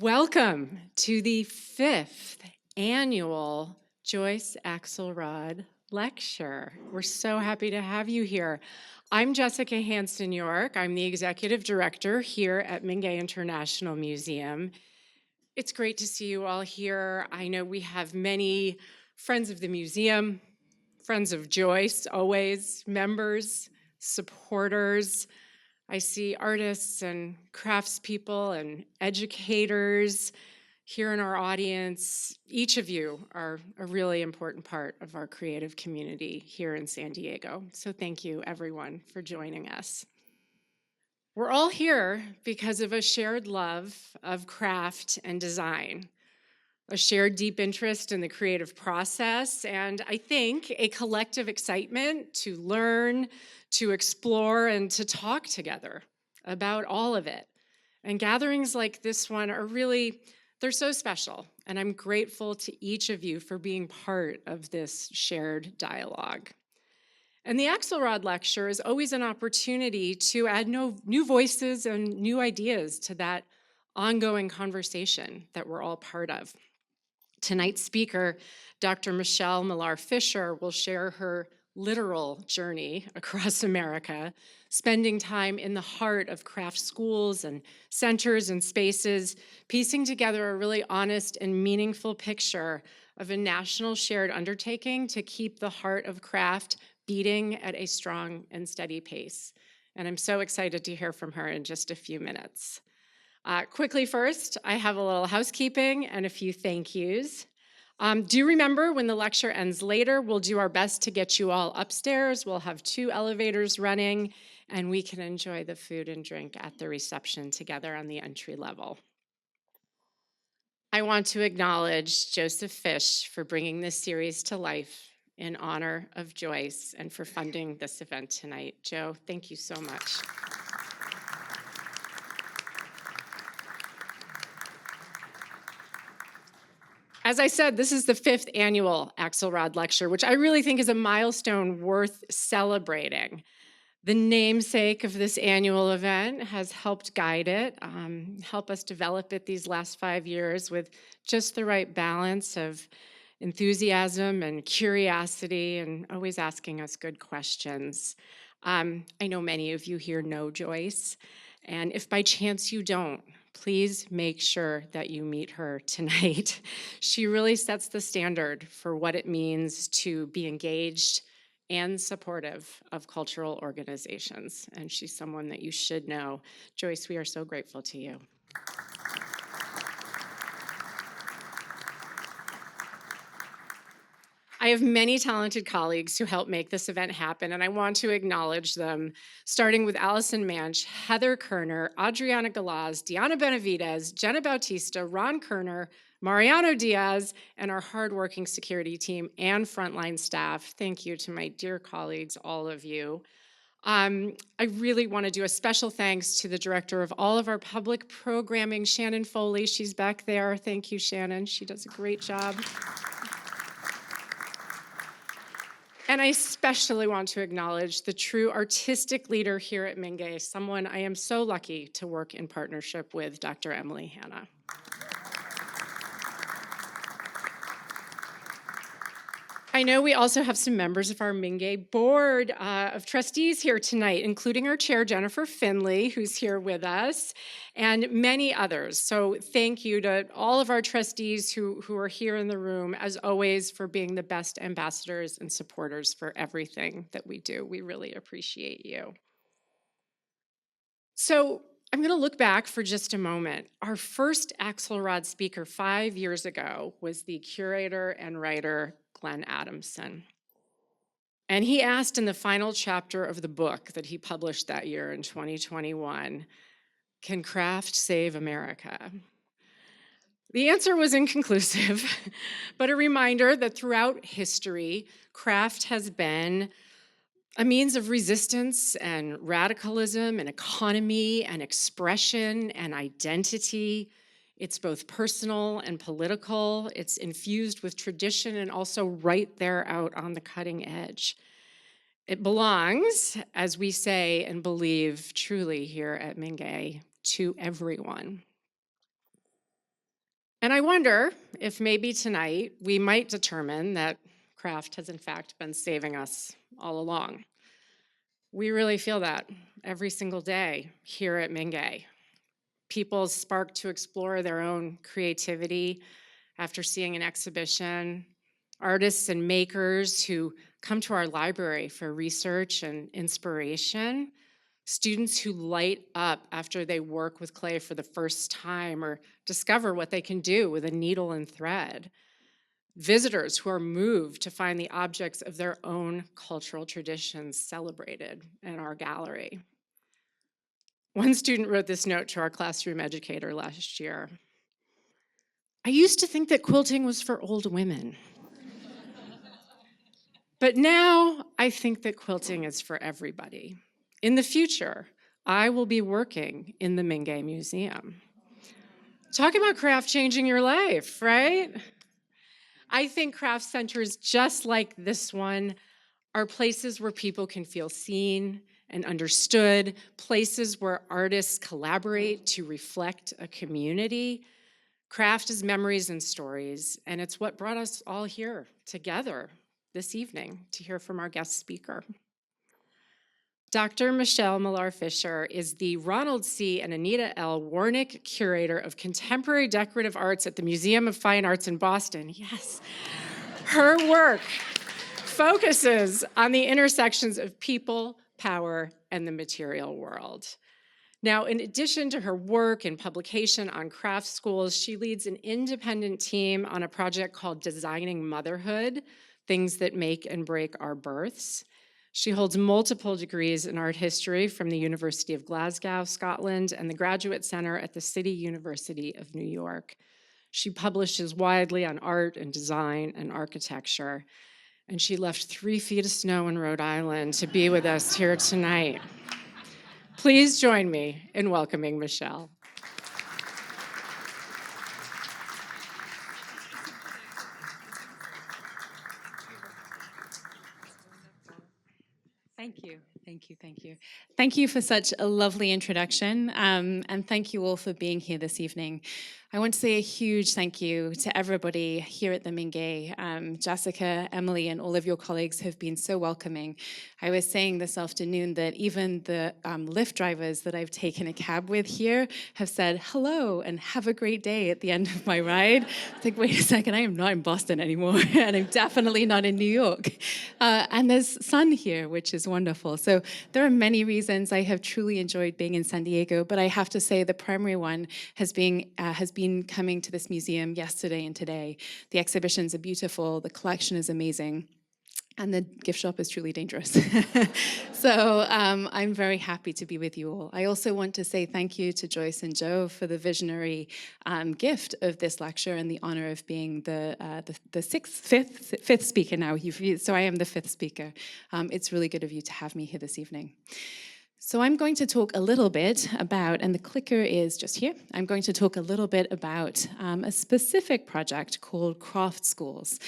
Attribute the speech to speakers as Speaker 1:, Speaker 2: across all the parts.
Speaker 1: Welcome to the 5th annual Joyce Axelrod Lecture. We're so happy to have you here. I'm Jessica Hanson York. I'm the Executive Director here at Mingei International Museum. It's great to see you all here. I know we have many friends of the museum, friends of Joyce, always, members, supporters. I see artists and craftspeople and educators here in our audience. Each of you are a really important part of our creative community here in San Diego. So thank you, everyone, for joining us. We're all here because of a shared love of craft and design, a shared deep interest in the creative process, and I think a collective excitement to learn, to explore, and to talk together about all of it. And gatherings like this one are really, they're so special, and I'm grateful to each of you for being part of this shared dialogue. And the Axelrod Lecture is always an opportunity to add new voices and new ideas to that ongoing conversation that we're all part of. Tonight's speaker, Dr. Millar Fisher, will share her literal journey across America, spending time in the heart of craft schools and centers and spaces, piecing together a really honest and meaningful picture of a national shared undertaking to keep the heart of craft beating at a strong and steady pace. And I'm so excited to hear from her in just a few minutes. Quickly first, I have a little housekeeping and a few thank yous. Do remember when the lecture ends later, we'll do our best to get you all upstairs. We'll have 2 elevators running, and we can enjoy the food and drink at the reception together on the entry level. I want to acknowledge Joseph Fish for bringing this series to life in honor of Joyce and for funding this event tonight. Joe, thank you so much. As I said, this is the 5th annual Axelrod Lecture, which I really think is a milestone worth celebrating. The namesake of this annual event has helped guide it, help us develop it these last 5 years with just the right balance of enthusiasm and curiosity and always asking us good questions. I know many of you here know Joyce, and if by chance you don't, please make sure that you meet her tonight. She really sets the standard for what it means to be engaged and supportive of cultural organizations, and she's someone that you should know. Joyce, we are so grateful to you. I have many talented colleagues who help make this event happen, and I want to acknowledge them, starting with Allison Manch, Heather Kerner, Adriana Galaz, Diana Benavidez, Jenna Bautista, Ron Kerner, Mariano Diaz, and our hardworking security team and frontline staff. Thank you to my dear colleagues, all of you. I really want to do a special thanks to the director of all of our public programming, Shannon Foley. She's back there. Thank you, Shannon. She does a great job. And I especially want to acknowledge the true artistic leader here at Mingei, someone I am so lucky to work in partnership with, Dr. Emily Hanna. I know we also have some members of our Mingei board of trustees here tonight, including our chair, Jennifer Finley, who's here with us, and many others. So thank you to all of our trustees who are here in the room, as always, for being the best ambassadors and supporters for everything that we do. We really appreciate you. So I'm going to look back for just a moment. Our first Axelrod speaker 5 years ago was the curator and writer, Glenn Adamson. And he asked in the final chapter of the book that he published that year in 2021, can craft save America? The answer was inconclusive, but a reminder that throughout history, craft has been a means of resistance and radicalism and economy and expression and identity. It's both personal and political. It's infused with tradition and also right there out on the cutting edge. It belongs, as we say and believe truly here at Mingei, to everyone. And I wonder if maybe tonight we might determine that craft has in fact been saving us all along. We really feel that every single day here at Mingei. People spark to explore their own creativity after seeing an exhibition, artists and makers who come to our library for research and inspiration, students who light up after they work with clay for the first time or discover what they can do with a needle and thread, visitors who are moved to find the objects of their own cultural traditions celebrated in our gallery. One student wrote this note to our classroom educator last year. I used to think that quilting was for old women. But now I think that quilting is for everybody. In the future, I will be working in the Mingei Museum. Talk about craft changing your life, right? I think craft centers just like this one are places where people can feel seen and understood, places where artists collaborate to reflect a community. Craft is memories and stories, and it's what brought us all here together this evening to hear from our guest speaker. Dr. Michelle Millar Fisher is the Ronald C. and Anita L. Wornick Curator of Contemporary Decorative Arts at the Museum of Fine Arts in Boston. Yes. Her work focuses on the intersections of people, power, and the material world. Now, in addition to her work and publication on craft schools, she leads an independent team on a project called Designing Motherhood, Things That Make and Break Our Births. She holds multiple degrees in art history from the University of Glasgow, Scotland, and the Graduate Center at the City University of New York. She publishes widely on art and design and architecture, and she left 3 feet of snow in Rhode Island to be with us here tonight. Please join me in welcoming Michelle.
Speaker 2: Thank you, thank you, thank you. Thank you for such a lovely introduction, and thank you all for being here this evening. I want to say a huge thank you to everybody here at the Mingei. Jessica, Emily, and all of your colleagues have been so welcoming. I was saying this afternoon that even the Lyft drivers that I've taken a cab with here have said hello and have a great day at the end of my ride. It's like, wait a second, I am not in Boston anymore, and I'm definitely not in New York. And there's sun here, which is wonderful. So there are many reasons I have truly enjoyed being in San Diego, but I have to say the primary one has been coming to this museum yesterday and today. The exhibitions are beautiful, the collection is amazing, and the gift shop is truly dangerous. So I'm very happy to be with you all. I also want to say thank you to Joyce and Joe for the visionary gift of this lecture and the honor of being the fifth speaker now. So I am the 5th speaker. It's really good of you to have me here this evening. So I'm going to talk a little bit about, and the clicker is just here, I'm going to talk a little bit about a specific project called Craft Schools.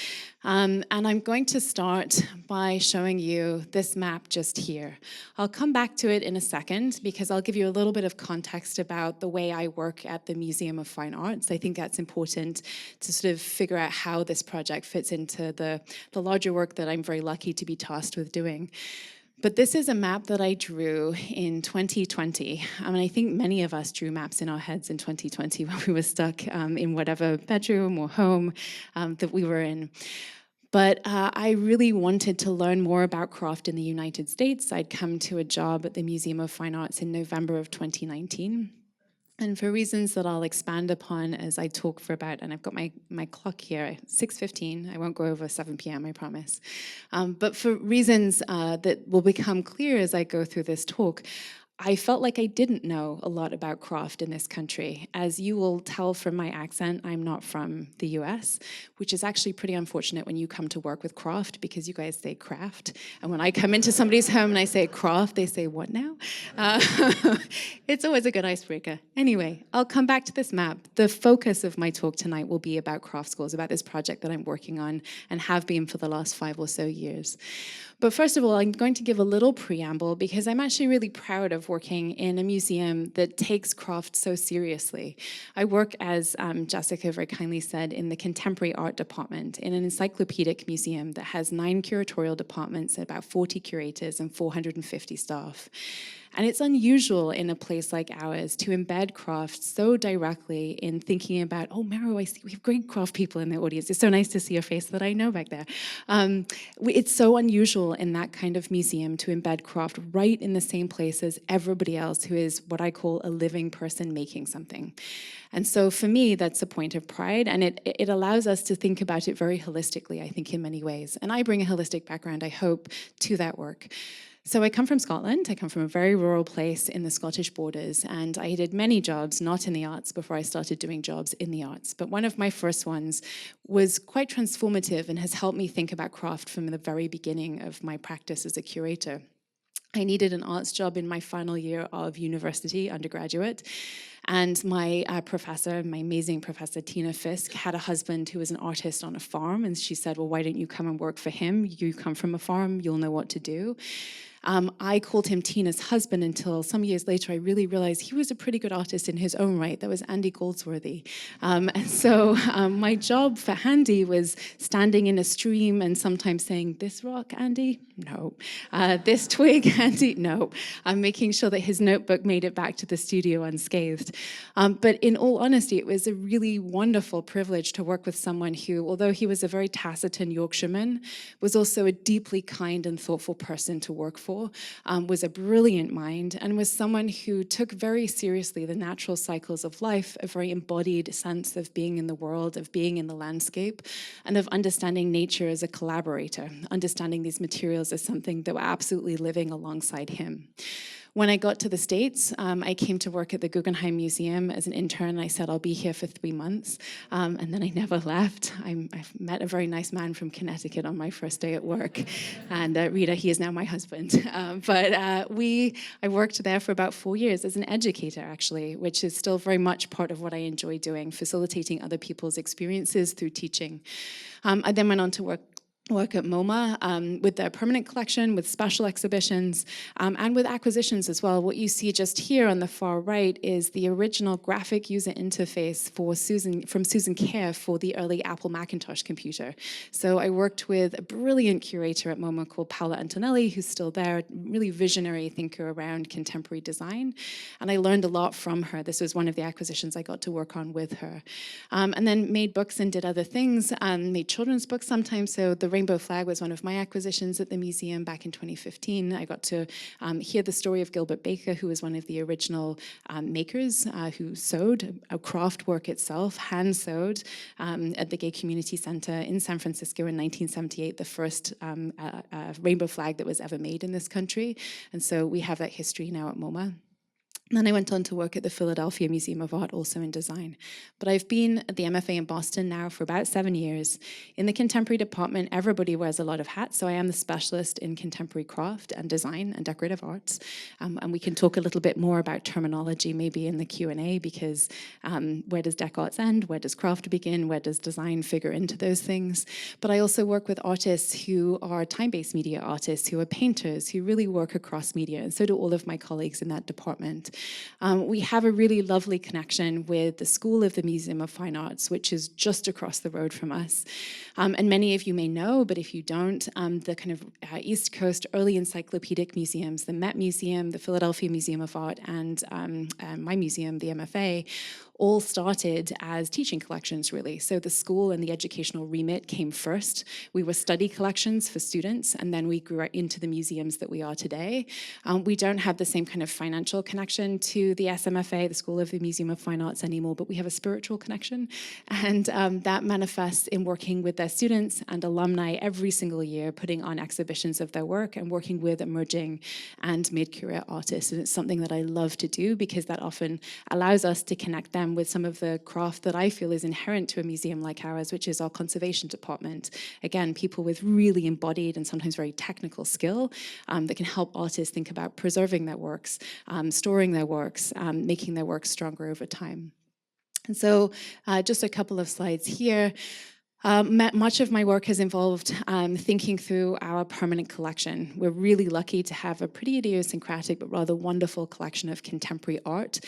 Speaker 2: And I'm going to start by showing you this map just here. I'll come back to it in a second because I'll give you a little bit of context about the way I work at the Museum of Fine Arts. I think that's important to sort of figure out how this project fits into the larger work that I'm very lucky to be tasked with doing. But this is a map that I drew in 2020. I think many of us drew maps in our heads in 2020 when we were stuck in whatever bedroom or home that we were in. But I really wanted to learn more about craft in the United States. I'd come to a job at the Museum of Fine Arts in November of 2019. And for reasons that I'll expand upon as I talk for about, and I've got my clock here, 6:15. I won't go over 7 p.m., I promise. But for reasons that will become clear as I go through this talk, I felt like I didn't know a lot about craft in this country. As you will tell from my accent, I'm not from the US, which is actually pretty unfortunate when you come to work with craft because you guys say craft. And when I come into somebody's home and I say craft, they say, what now? It's always a good icebreaker. Anyway, I'll come back to this map. The focus of my talk tonight will be about craft schools, about this project that I'm working on and have been for the last 5 or so years. But first of all, I'm going to give a little preamble because I'm actually really proud of of working in a museum that takes craft so seriously. I work, as Jessica very kindly said, in the contemporary art department in an encyclopedic museum that has 9 curatorial departments, about 40 curators and 450 staff. And it's unusual in a place like ours to embed craft so directly in thinking about, oh, Mero, I see we have great craft people in the audience. It's so nice to see a face that I know back there. It's so unusual in that kind of museum to embed craft right in the same place as everybody else who is what I call a living person making something. And so for me, that's a point of pride, and it allows us to think about it very holistically, I think, in many ways. And I bring a holistic background, I hope, to that work. So I come from Scotland. I come from a very rural place in the Scottish borders, and I did many jobs not in the arts before I started doing jobs in the arts. But one of my first ones was quite transformative and has helped me think about craft from the very beginning of my practice as a curator. I needed an arts job in my final year of university, undergraduate. And my professor, my amazing professor, Tina Fisk, had a husband who was an artist on a farm. And she said, well, why don't you come and work for him? You come from a farm, you'll know what to do. I called him Tina's husband until some years later I really realized he was a pretty good artist in his own right. That was Andy Goldsworthy. And so my job for Andy was standing in a stream and sometimes saying, this rock, Andy? No. This twig, Andy? No. Making sure that his notebook made it back to the studio unscathed. But in all honesty, it was a really wonderful privilege to work with someone who, although he was a very taciturn Yorkshireman, was also a deeply kind and thoughtful person to work for. Was a brilliant mind, and was someone who took very seriously the natural cycles of life, a very embodied sense of being in the world, of being in the landscape, and of understanding nature as a collaborator, understanding these materials as something that were absolutely living alongside him. When I got to the States, I came to work at the Guggenheim Museum as an intern. I said, I'll be here for 3 months, and then I never left. I've met a very nice man from Connecticut on my first day at work, and Rita, he is now my husband. I worked there for about 4 years as an educator, actually, which is still very much part of what I enjoy doing, facilitating other people's experiences through teaching. I then went on to work at MoMA with their permanent collection, with special exhibitions, and with acquisitions as well. What you see just here on the far right is the original graphic user interface from Susan Kerr for the early Apple Macintosh computer. So I worked with a brilliant curator at MoMA called Paola Antonelli, who's still there, really visionary thinker around contemporary design. And I learned a lot from her. This was one of the acquisitions I got to work on with her. And then made books and did other things, made children's books sometimes. So the Rainbow Flag was one of my acquisitions at the museum back in 2015. I got to hear the story of Gilbert Baker, who was one of the original makers who sewed a craft work itself, hand sewed at the Gay Community Center in San Francisco in 1978, the first rainbow flag that was ever made in this country. And so we have that history now at MoMA. And then I went on to work at the Philadelphia Museum of Art, also in design. But I've been at the MFA in Boston now for about 7 years. In the contemporary department, everybody wears a lot of hats, so I am the specialist in contemporary craft and design and decorative arts. And we can talk a little bit more about terminology maybe in the Q&A, because where does Dec Arts end? Where does craft begin? Where does design figure into those things? But I also work with artists who are time-based media artists, who are painters, who really work across media, and so do all of my colleagues in that department. We have a really lovely connection with the School of the Museum of Fine Arts, which is just across the road from us. And many of you may know, but if you don't, the kind of East Coast early encyclopedic museums, the Met Museum, the Philadelphia Museum of Art, and my museum, the MFA, all started as teaching collections, really. So the school and the educational remit came first. We were study collections for students, and then we grew into the museums that we are today. We don't have the same kind of financial connection to the SMFA, the School of the Museum of Fine Arts, anymore, but we have a spiritual connection, and that manifests in working with their students and alumni every single year, putting on exhibitions of their work and working with emerging and mid-career artists. And it's something that I love to do, because that often allows us to connect them with some of the craft that I feel is inherent to a museum like ours, which is our conservation department. Again, people with really embodied and sometimes very technical skill that can help artists think about preserving their works, storing their works, making their works stronger over time. And so just a couple of slides here. Much of my work has involved thinking through our permanent collection. We're really lucky to have a pretty idiosyncratic but rather wonderful collection of contemporary art.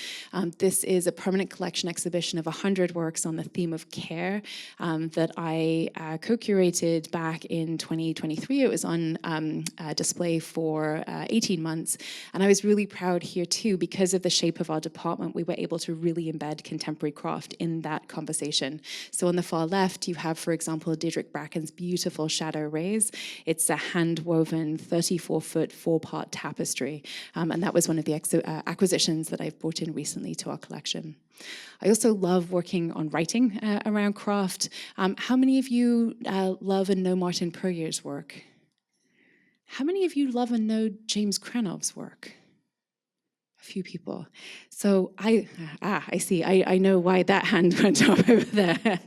Speaker 2: This is a permanent collection exhibition of 100 works on the theme of care that I co-curated back in 2023. It was on display for 18 months. And I was really proud here too, because of the shape of our department, we were able to really embed contemporary craft in that conversation. So on the far left, you have, for example, Deirdre Bracken's beautiful Shadow Rays. It's a hand-woven 34-foot, 4-part tapestry. And that was one of the acquisitions that I've brought in recently to our collection. I also love working on writing around craft. How many of you love and know Martin Puryear's work? How many of you love and know James Kranov's work? A few people. So I see. I know why that hand went up over there.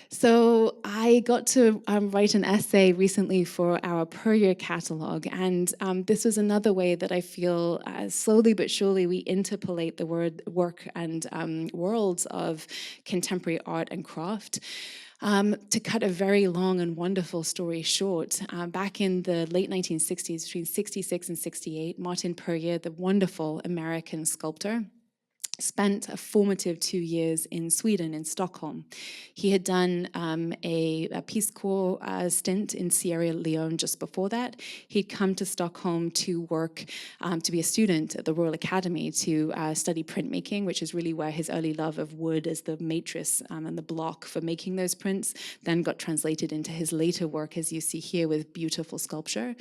Speaker 2: So I got to write an essay recently for our Puryear catalog, and this was another way that I feel slowly but surely we interpolate the work and worlds of contemporary art and craft. To cut a very long and wonderful story short, back in the late 1960s, between 66 and 68, Martin Puryear, the wonderful American sculptor, spent a formative 2 years in Sweden, in Stockholm. He had done a Peace Corps stint in Sierra Leone just before that. He'd come to Stockholm to work, to be a student at the Royal Academy to study printmaking, which is really where his early love of wood as the matrix and the block for making those prints then got translated into his later work, as you see here, with beautiful sculpture.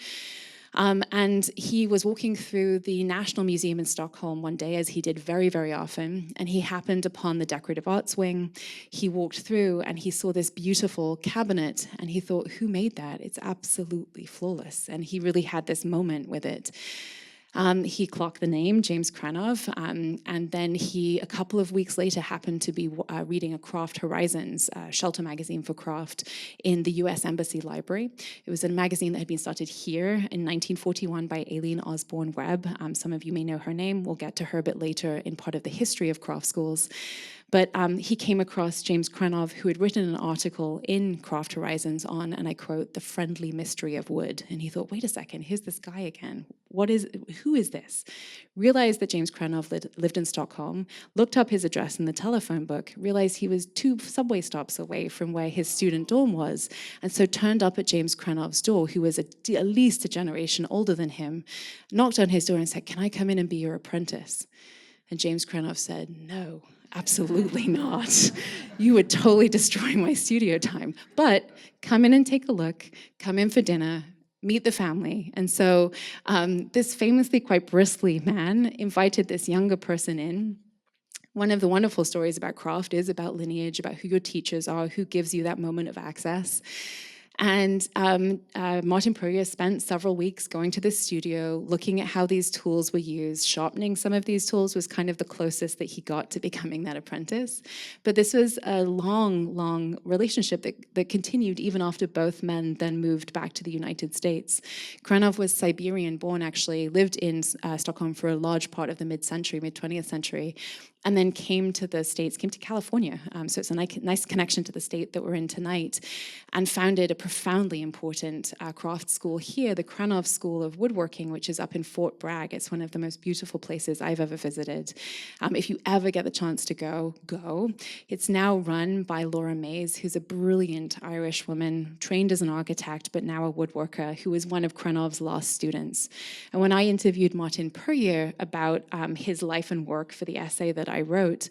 Speaker 2: And he was walking through the National Museum in Stockholm one day, as he did very, very often, and he happened upon the Decorative Arts wing. He walked through and he saw this beautiful cabinet, and he thought, who made that? It's absolutely flawless. And he really had this moment with it. He clocked the name, James Kranov, and then he, a couple of weeks later, happened to be reading a Craft Horizons, shelter magazine for craft, in the US Embassy Library. It was a magazine that had been started here in 1941 by Aileen Osborne Webb. Some of you may know her name. We'll get to her a bit later in part of the history of craft schools. But he came across James Kranov, who had written an article in Craft Horizons on, and I quote, the friendly mystery of wood. And he thought, wait a second, here's this guy again. Who is this? Realized that James Kranov lived in Stockholm, looked up his address in the telephone book, realized he was 2 subway stops away from where his student dorm was, and so turned up at James Kranov's door, who was at least a generation older than him, knocked on his door and said, can I come in and be your apprentice? And James Kranov said, no. Absolutely not. You would totally destroy my studio time. But come in and take a look, come in for dinner, meet the family. And so this famously quite bristly man invited this younger person in. One of the wonderful stories about craft is about lineage, about who your teachers are, who gives you that moment of access. And Martin Puryear spent several weeks going to the studio, looking at how these tools were used. Sharpening some of these tools was kind of the closest that he got to becoming that apprentice. But this was a long, long relationship that continued even after both men then moved back to the United States. Kranov was Siberian born, actually, lived in Stockholm for a large part of the mid-century, mid-20th century, and then came to the States, came to California. So it's a nice connection to the state that we're in tonight, and founded a profoundly important craft school here, the Kranov School of Woodworking, which is up in Fort Bragg. It's one of the most beautiful places I've ever visited. If you ever get the chance to go. It's now run by Laura Mays, who's a brilliant Irish woman, trained as an architect, but now a woodworker, who was one of Kranov's last students. And when I interviewed Martin Puryear about his life and work for the essay that I wrote,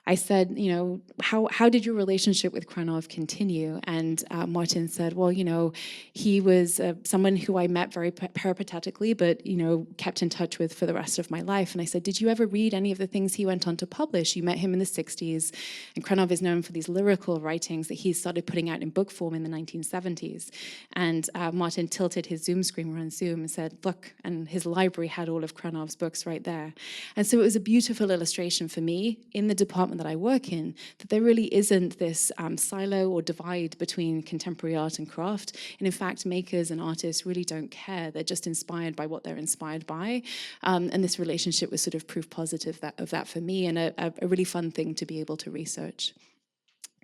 Speaker 2: I said, you know, how did your relationship with Kranov continue? And Martin said, well, you know, he was someone who I met very peripatetically, but, you know, kept in touch with for the rest of my life. And I said, did you ever read any of the things he went on to publish? You met him in the 60s, and Kranov is known for these lyrical writings that he started putting out in book form in the 1970s. And Martin tilted his Zoom screen, we're on Zoom, and said, look, and his library had all of Kranov's books right there. And so it was a beautiful illustration for me in the department that I work in, that there really isn't this silo or divide between contemporary art and craft. And in fact, makers and artists really don't care. They're just inspired by what they're inspired by. And this relationship was sort of proof positive of that for me, and a really fun thing to be able to research.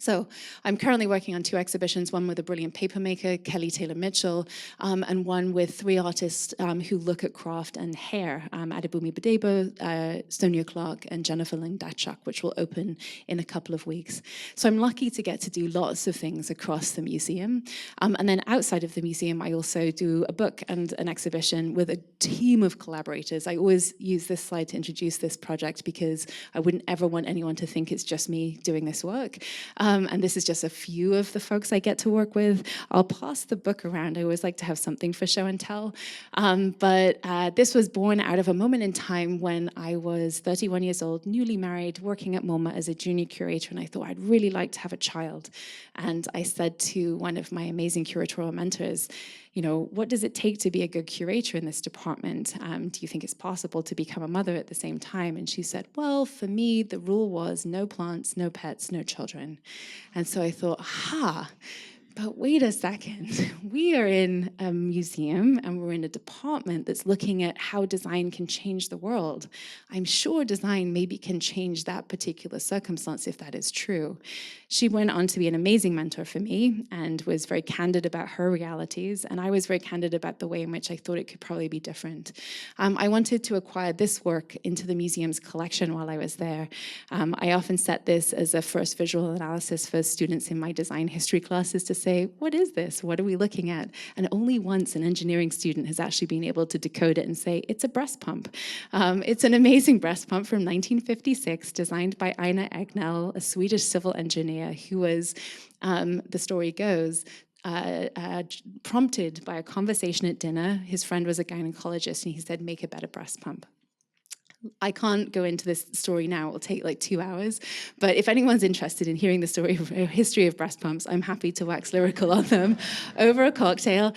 Speaker 2: So I'm currently working on 2 exhibitions, one with a brilliant papermaker, Kelly Taylor Mitchell, and one with 3 artists who look at craft and hair, Adebumi Badebo, Sonia Clark, and Jennifer Ling Dachak, which will open in a couple of weeks. So I'm lucky to get to do lots of things across the museum. And then outside of the museum, I also do a book and an exhibition with a team of collaborators. I always use this slide to introduce this project because I wouldn't ever want anyone to think it's just me doing this work. And this is just a few of the folks I get to work with. I'll pass the book around. I always like to have something for show and tell. But this was born out of a moment in time when I was 31 years old, newly married, working at MoMA as a junior curator, and I thought I'd really like to have a child. And I said to one of my amazing curatorial mentors, you know, what does it take to be a good curator in this department? Do you think it's possible to become a mother at the same time? And she said, well, for me, the rule was no plants, no pets, no children. And so I thought, but wait a second, we are in a museum and we're in a department that's looking at how design can change the world. I'm sure design maybe can change that particular circumstance if that is true. She went on to be an amazing mentor for me and was very candid about her realities, and I was very candid about the way in which I thought it could probably be different. I wanted to acquire this work into the museum's collection while I was there. I often set this as a first visual analysis for students in my design history classes to say, what is this? What are we looking at? And only once an engineering student has actually been able to decode it and say, it's a breast pump. It's an amazing breast pump from 1956, designed by Ina Agnell, a Swedish civil engineer who was, the story goes, prompted by a conversation at dinner. His friend was a gynecologist, and he said, make a better breast pump. I can't go into this story now, it will take like 2 hours, but if anyone's interested in hearing the story of history of breast pumps, I'm happy to wax lyrical on them over a cocktail.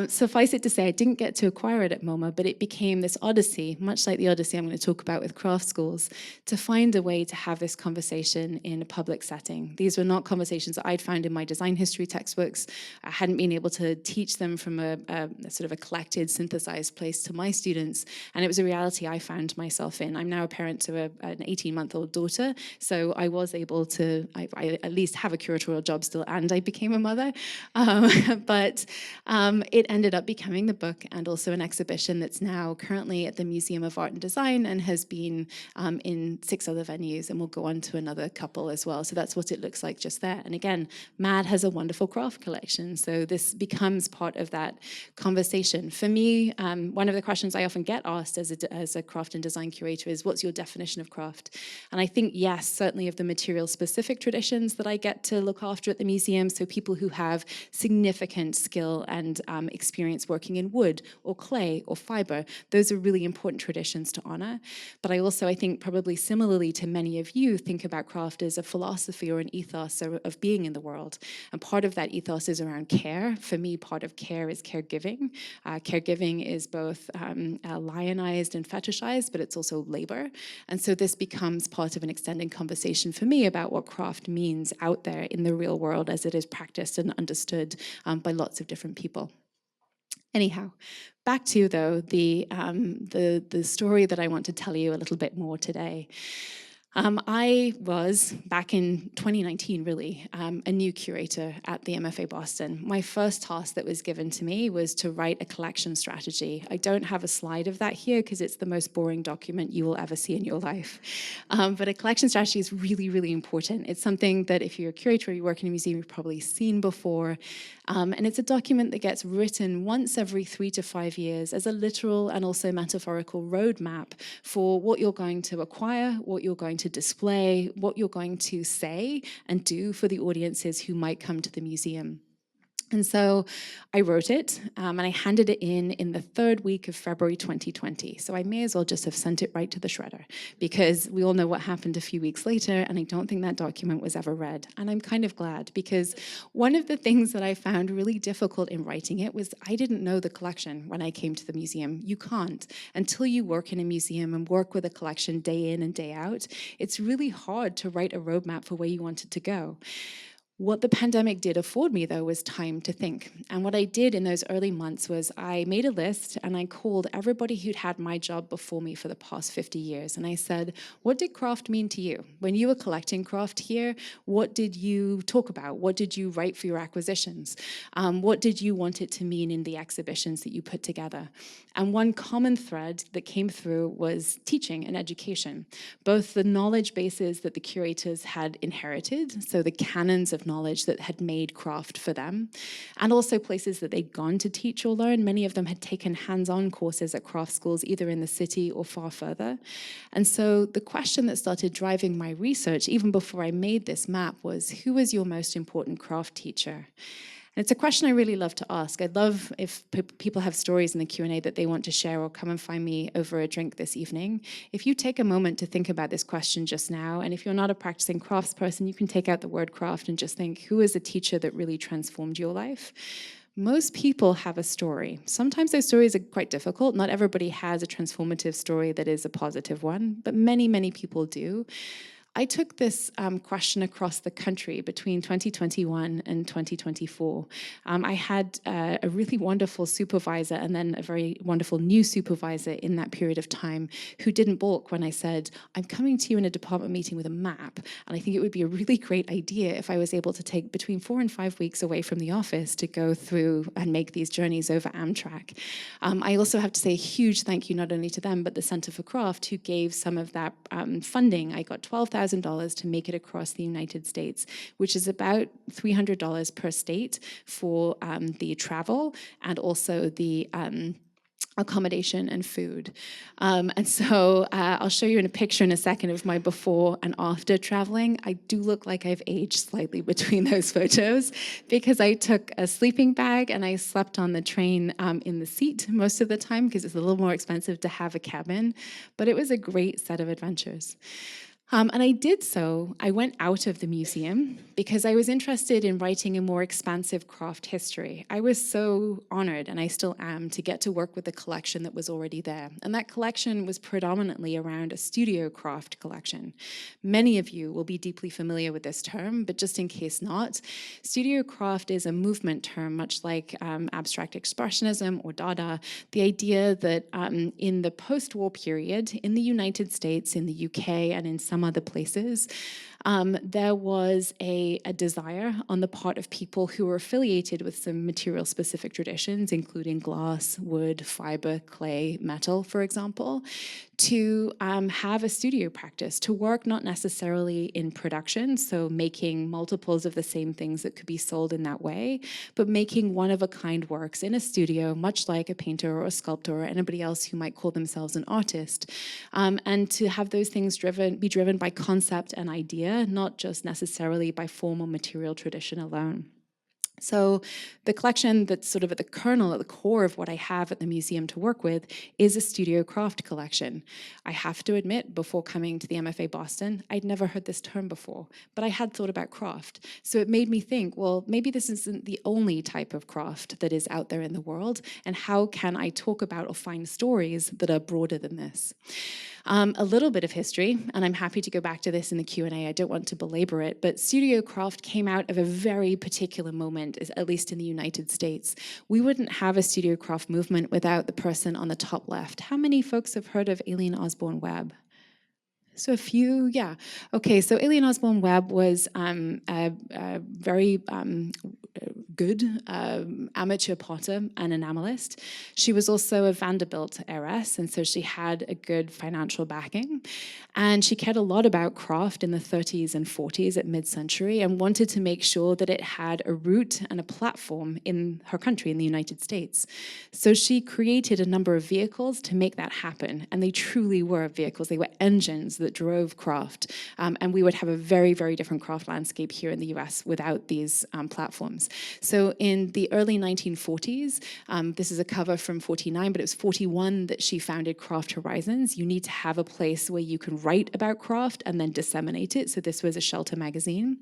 Speaker 2: Suffice it to say, I didn't get to acquire it at MoMA, but it became this odyssey, much like the odyssey I'm going to talk about with craft schools, to find a way to have this conversation in a public setting. These were not conversations that I'd found in my design history textbooks. I hadn't been able to teach them from a sort of a collected, synthesized place to my students, and it was a reality I found myself in. I'm now a parent to an 18-month-old daughter, so I was able to, I at least have a curatorial job still, and I became a mother. But it ended up becoming the book and also an exhibition that's now currently at the Museum of Art and Design and has been in 6 other venues, and we'll go on to another couple as well. So that's what it looks like just there. And again, MAD has a wonderful craft collection, so this becomes part of that conversation. For me, one of the questions I often get asked as a craft and design curator is, what's your definition of craft? And I think, yes, certainly of the material-specific traditions that I get to look after at the museum, so people who have significant skill and experience working in wood or clay or fiber, those are really important traditions to honor. But I also, I think, probably similarly to many of you, think about craft as a philosophy or an ethos of being in the world. And part of that ethos is around care. For me, part of care is caregiving. Caregiving is both lionized and fetishized, but it's also labor. And so this becomes part of an extended conversation for me about what craft means out there in the real world as it is practiced and understood by lots of different people. Anyhow, back to, though, the story that I want to tell you a little bit more today. I was, back in 2019 really, a new curator at the MFA Boston. My first task that was given to me was to write a collection strategy. I don't have a slide of that here because it's the most boring document you will ever see in your life. But a collection strategy is really, really important. It's something that if you're a curator or you work in a museum, you've probably seen before. And it's a document that gets written once every 3 to 5 years as a literal and also metaphorical roadmap for what you're going to acquire, what you're going to display, what you're going to say and do for the audiences who might come to the museum. And so I wrote it, and I handed it in the 3rd week of February 2020. So I may as well just have sent it right to the shredder, because we all know what happened a few weeks later, and I don't think that document was ever read. And I'm kind of glad, because one of the things that I found really difficult in writing it was I didn't know the collection when I came to the museum. You can't. Until you work in a museum and work with a collection day in and day out, it's really hard to write a roadmap for where you want it to go. What the pandemic did afford me, though, was time to think. And what I did in those early months was I made a list and I called everybody who'd had my job before me for the past 50 years. And I said, what did craft mean to you? When you were collecting craft here, what did you talk about? What did you write for your acquisitions? What did you want it to mean in the exhibitions that you put together? And one common thread that came through was teaching and education, both the knowledge bases that the curators had inherited, so the canons of knowledge that had made craft for them, and also places that they'd gone to teach or learn. Many of them had taken hands-on courses at craft schools, either in the city or far further. And so the question that started driving my research, even before I made this map, was who was your most important craft teacher? And it's a question I really love to ask. I'd love if people have stories in the Q&A that they want to share, or come and find me over a drink this evening. If you take a moment to think about this question just now, and if you're not a practicing crafts person, you can take out the word craft and just think, who is a teacher that really transformed your life? Most people have a story. Sometimes those stories are quite difficult. Not everybody has a transformative story that is a positive one, but many, many people do. I took this question across the country between 2021 and 2024. I had a really wonderful supervisor and then a very wonderful new supervisor in that period of time who didn't balk when I said, I'm coming to you in a department meeting with a map, and I think it would be a really great idea if I was able to take between 4 and 5 weeks away from the office to go through and make these journeys over Amtrak. I also have to say a huge thank you not only to them, but the Center for Craft, who gave some of that funding. I got $12,000 to make it across the United States, which is about $300 per state for the travel and also the accommodation and food. And so I'll show you in a picture in a second of my before and after traveling. I do look like I've aged slightly between those photos because I took a sleeping bag and I slept on the train in the seat most of the time because it's a little more expensive to have a cabin, but it was a great set of adventures. And I did so, I went out of the museum because I was interested in writing a more expansive craft history. I was so honored, and I still am, to get to work with the collection that was already there. And that collection was predominantly around a studio craft collection. Many of you will be deeply familiar with this term, but just in case not, studio craft is a movement term, much like abstract expressionism or Dada. The idea that in the post-war period, in the United States, in the UK, and in some other places, there was a desire on the part of people who were affiliated with some material-specific traditions, including glass, wood, fiber, clay, metal, for example, to have a studio practice, to work not necessarily in production, so making multiples of the same things that could be sold in that way, but making one-of-a-kind works in a studio, much like a painter or a sculptor or anybody else who might call themselves an artist, and to have those things be driven by concept and idea, not just necessarily by form or material tradition alone. So the collection that's sort of at the kernel, at the core of what I have at the museum to work with is a studio craft collection. I have to admit, before coming to the MFA Boston, I'd never heard this term before, but I had thought about craft. So it made me think, well, maybe this isn't the only type of craft that is out there in the world, and how can I talk about or find stories that are broader than this? A little bit of history, and I'm happy to go back to this in the Q&A. I don't want to belabor it, but studio craft came out of a very particular moment, at least in the United States. We wouldn't have a studio craft movement without the person on the top left. How many folks have heard of Alien Osborne Webb? So a few, yeah. Okay, so Alien Osborne Webb was a very good amateur potter and enamelist. She was also a Vanderbilt heiress, and so she had a good financial backing. And she cared a lot about craft in the 30s and 40s at mid-century and wanted to make sure that it had a root and a platform in her country, in the United States. So she created a number of vehicles to make that happen, and they truly were vehicles. They were engines that drove craft, and we would have a very, very different craft landscape here in the US without these platforms. So in the early 1940s, this is a cover from 49, but it was 41 that she founded Craft Horizons. You need to have a place where you can write about craft and then disseminate it. So this was a shelter magazine.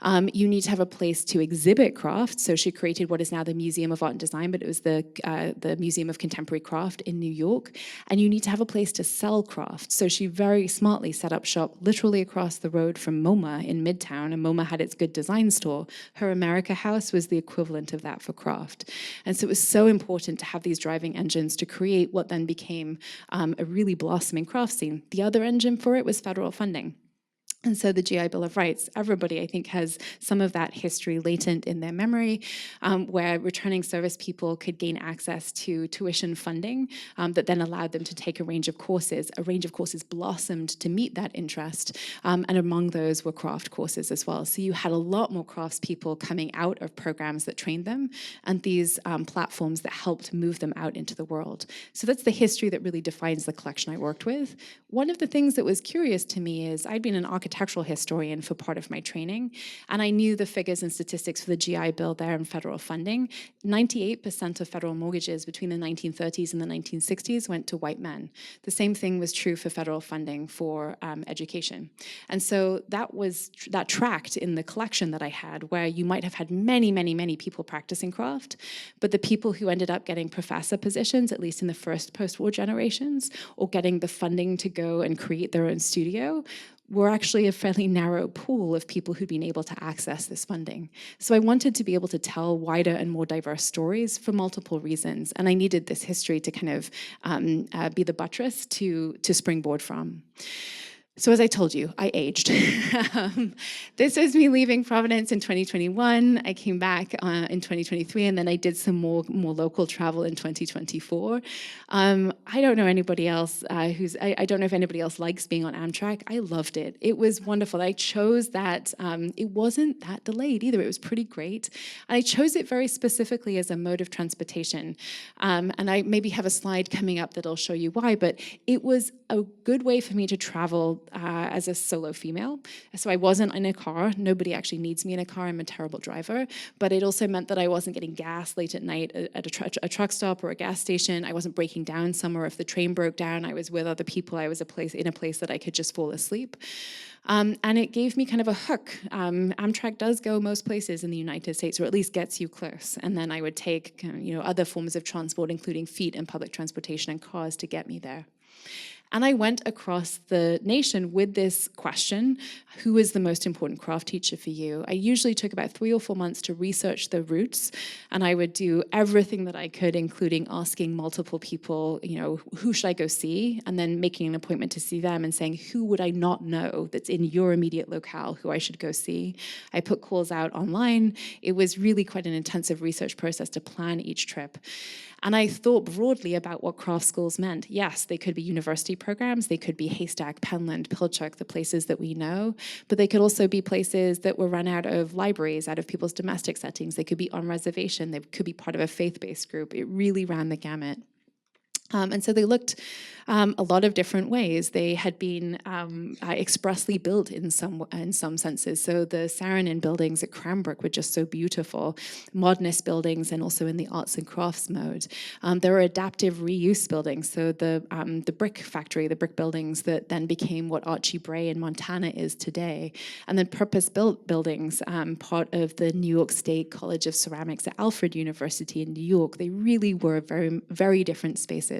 Speaker 2: You need to have a place to exhibit craft. So she created what is now the Museum of Art and Design, but it was the Museum of Contemporary Craft in New York. And you need to have a place to sell craft. So she very smartly set up shop literally across the road from MoMA in Midtown, and MoMA had its Good Design store. Her America House was the equivalent of that for craft. And so it was so important to have these driving engines to create what then became a really blossoming craft scene. The other engine for it was federal funding. And so the GI Bill of Rights, everybody, I think, has some of that history latent in their memory, where returning service people could gain access to tuition funding that then allowed them to take a range of courses. A range of courses blossomed to meet that interest, and among those were craft courses as well. So you had a lot more craftspeople coming out of programs that trained them, and these platforms that helped move them out into the world. So that's the history that really defines the collection I worked with. One of the things that was curious to me is I'd been an architectural historian for part of my training, and I knew the figures and statistics for the GI Bill there and federal funding. 98% of federal mortgages between the 1930s and the 1960s went to white men. The same thing was true for federal funding for education. And so that tracked in the collection that I had, where you might have had many, many, many people practicing craft, but the people who ended up getting professor positions, at least in the first post-war generations, or getting the funding to go and create their own studio, were actually a fairly narrow pool of people who'd been able to access this funding. So I wanted to be able to tell wider and more diverse stories for multiple reasons, and I needed this history to kind of be the buttress to springboard from. So as I told you, I aged. This was me leaving Providence in 2021. I came back in 2023, and then I did some more local travel in 2024. I don't know anybody else I don't know if anybody else likes being on Amtrak. I loved it. It was wonderful. I chose that. It wasn't that delayed either. It was pretty great. And I chose it very specifically as a mode of transportation. And I maybe have a slide coming up that'll show you why, but it was a good way for me to travel as a solo female. So I wasn't in a car. Nobody actually needs me in a car. I'm a terrible driver. But it also meant that I wasn't getting gas late at night at a truck stop or a gas station. I wasn't breaking down somewhere. If the train broke down, I was with other people. I was in a place that I could just fall asleep. And it gave me kind of a hook. Amtrak does go most places in the United States, or at least gets you close. And then I would take other forms of transport, including feet and public transportation and cars to get me there. And I went across the nation with this question: who is the most important craft teacher for you? I usually took about 3 or 4 months to research the roots, and I would do everything that I could, including asking multiple people, who should I go see? And then making an appointment to see them and saying, who would I not know that's in your immediate locale who I should go see? I put calls out online. It was really quite an intensive research process to plan each trip. And I thought broadly about what craft schools meant. Yes, they could be university programs, they could be Haystack, Penland, Pilchuck, the places that we know, but they could also be places that were run out of libraries, out of people's domestic settings. They could be on reservation, they could be part of a faith-based group. It really ran the gamut. And so they looked a lot of different ways. They had been expressly built in some senses. So the Saarinen buildings at Cranbrook were just so beautiful, modernist buildings, and also in the arts and crafts mode. There were adaptive reuse buildings. So the brick factory, the brick buildings that then became what Archie Bray in Montana is today, and then purpose-built buildings, part of the New York State College of Ceramics at Alfred University in New York. They really were very, very different spaces.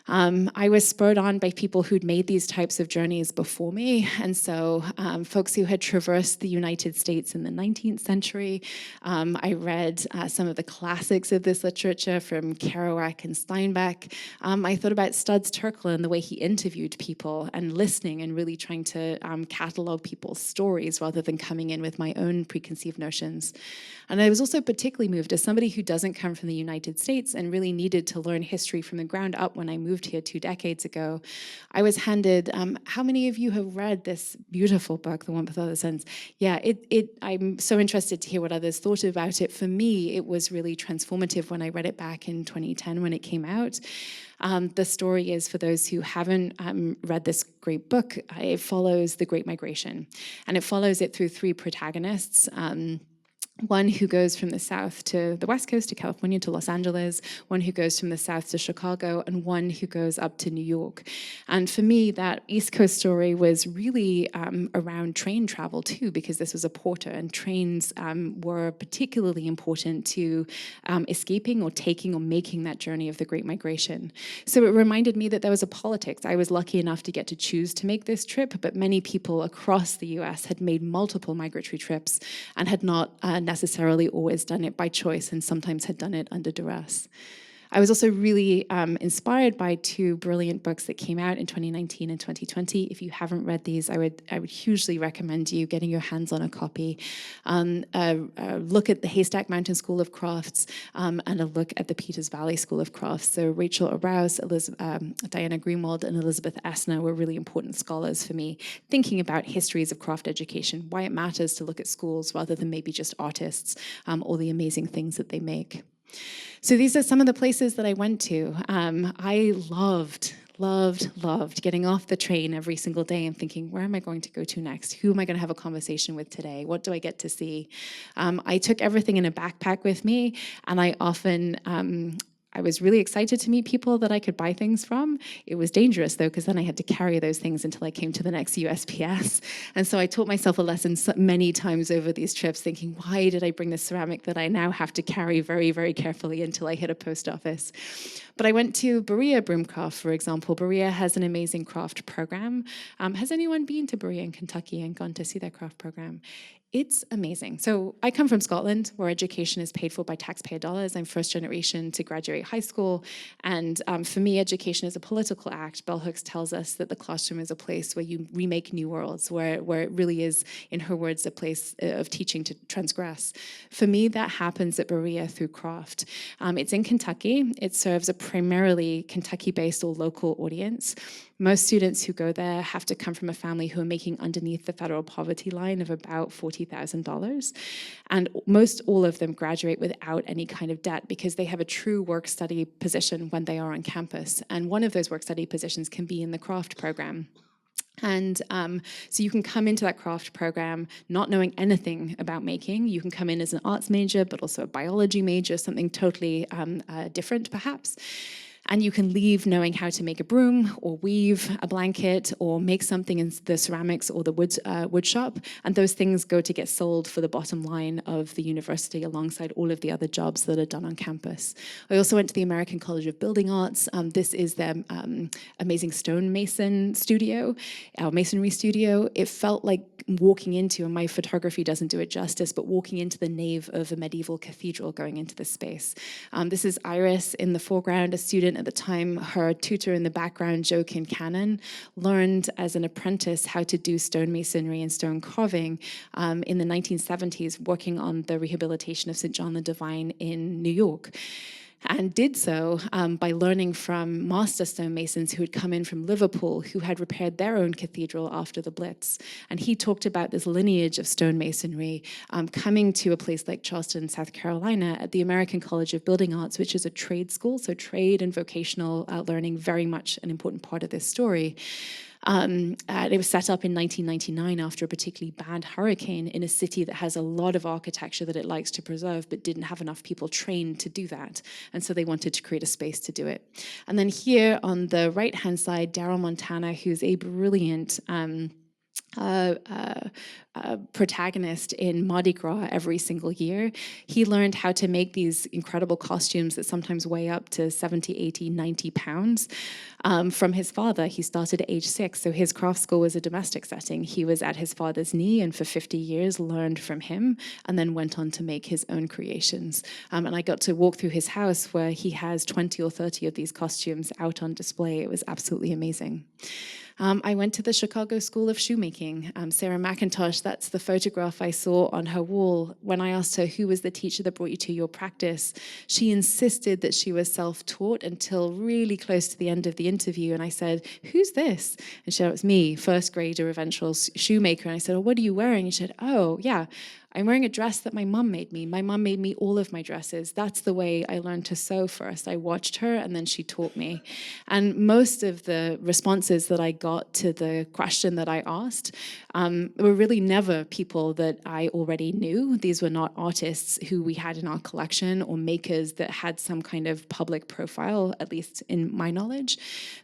Speaker 2: I was spurred on by people who'd made these types of journeys before me, and so folks who had traversed the United States in the 19th century. I read some of the classics of this literature from Kerouac and Steinbeck. I thought about Studs Terkel and the way he interviewed people and listening and really trying to catalog people's stories rather than coming in with my own preconceived notions. And I was also particularly moved as somebody who doesn't come from the United States and really needed to learn history from the ground up when I moved here 2 decades ago. I was handed, how many of you have read this beautiful book, The One with Other Sons? Yeah, I'm so interested to hear what others thought about it. For me, it was really transformative when I read it back in 2010 when it came out. The story is, for those who haven't read this great book, it follows the Great Migration. And it follows it through 3 protagonists. one who goes from the south to the west coast, to California, to Los Angeles, one who goes from the south to Chicago, and one who goes up to New York. And for me, that East Coast story was really around train travel too, because this was a porter, and trains were particularly important to escaping or taking or making that journey of the Great Migration. So it reminded me that there was a politics. I was lucky enough to get to choose to make this trip, but many people across the US had made multiple migratory trips and had not necessarily always done it by choice, and sometimes had done it under duress. I was also really inspired by two brilliant books that came out in 2019 and 2020. If you haven't read these, I would hugely recommend you getting your hands on a copy. Look at the Haystack Mountain School of Crafts and a look at the Peters Valley School of Crafts. So Rachel Arouse, Diana Greenwald, and Elizabeth Essner were really important scholars for me, thinking about histories of craft education, why it matters to look at schools rather than maybe just artists or the amazing things that they make. So these are some of the places that I went to. I loved getting off the train every single day and thinking, where am I going to go to next? Who am I going to have a conversation with today? What do I get to see? I took everything in a backpack with me, and I often I was really excited to meet people that I could buy things from. It was dangerous, though, because then I had to carry those things until I came to the next USPS. And so I taught myself a lesson many times over these trips, thinking, why did I bring this ceramic that I now have to carry very, very carefully until I hit a post office? But I went to Berea Broomcraft, for example. Berea has an amazing craft program. Has anyone been to Berea in Kentucky and gone to see their craft program? It's amazing. So I come from Scotland, where education is paid for by taxpayer dollars. I'm first generation to graduate high school. And for me, education is a political act. Bell Hooks tells us that the classroom is a place where you remake new worlds, where it really is, in her words, a place of teaching to transgress. For me, that happens at Berea through craft. It's in Kentucky. It serves a primarily Kentucky-based or local audience. Most students who go there have to come from a family who are making underneath the federal poverty line of about $40,000. And most all of them graduate without any kind of debt because they have a true work-study position when they are on campus. And one of those work-study positions can be in the craft program. And so you can come into that craft program not knowing anything about making. You can come in as an arts major, but also a biology major, something totally different perhaps. And you can leave knowing how to make a broom or weave a blanket or make something in the ceramics or the wood shop. And those things go to get sold for the bottom line of the university alongside all of the other jobs that are done on campus. I also went to the American College of Building Arts. This is their amazing stonemason studio, our masonry studio. It felt like walking into, and my photography doesn't do it justice, but walking into the nave of a medieval cathedral going into this space. This is Iris in the foreground, a student at the time. Her tutor in the background, Joe Kincannon, learned as an apprentice how to do stonemasonry and stone carving in the 1970s, working on the rehabilitation of St. John the Divine in New York. And did so by learning from master stonemasons who had come in from Liverpool, who had repaired their own cathedral after the Blitz. And he talked about this lineage of stonemasonry coming to a place like Charleston, South Carolina, at the American College of Building Arts, which is a trade school, so trade and vocational learning, very much an important part of this story. It was set up in 1999 after a particularly bad hurricane in a city that has a lot of architecture that it likes to preserve, but didn't have enough people trained to do that. And so they wanted to create a space to do it. And then here on the right-hand side, Daryl Montana, who's a brilliant protagonist in Mardi Gras every single year. He learned how to make these incredible costumes that sometimes weigh up to 70, 80, 90 pounds from his father. He started at age 6, so his craft school was a domestic setting. He was at his father's knee and for 50 years learned from him and then went on to make his own creations. And I got to walk through his house where he has 20 or 30 of these costumes out on display. It was absolutely amazing. I went to the Chicago School of Shoemaking. Sarah McIntosh, that's the photograph I saw on her wall. When I asked her who was the teacher that brought you to your practice, she insisted that she was self-taught until really close to the end of the interview. And I said, who's this? And she said, it was me, first grader, eventual shoemaker. And I said, well, what are you wearing? And she said, oh, yeah, I'm wearing a dress that my mom made me. My mom made me all of my dresses. That's the way I learned to sew first. I watched her and then she taught me. And most of the responses that I got to the question that I asked were really never people that I already knew. These were not artists who we had in our collection or makers that had some kind of public profile, at least in my knowledge.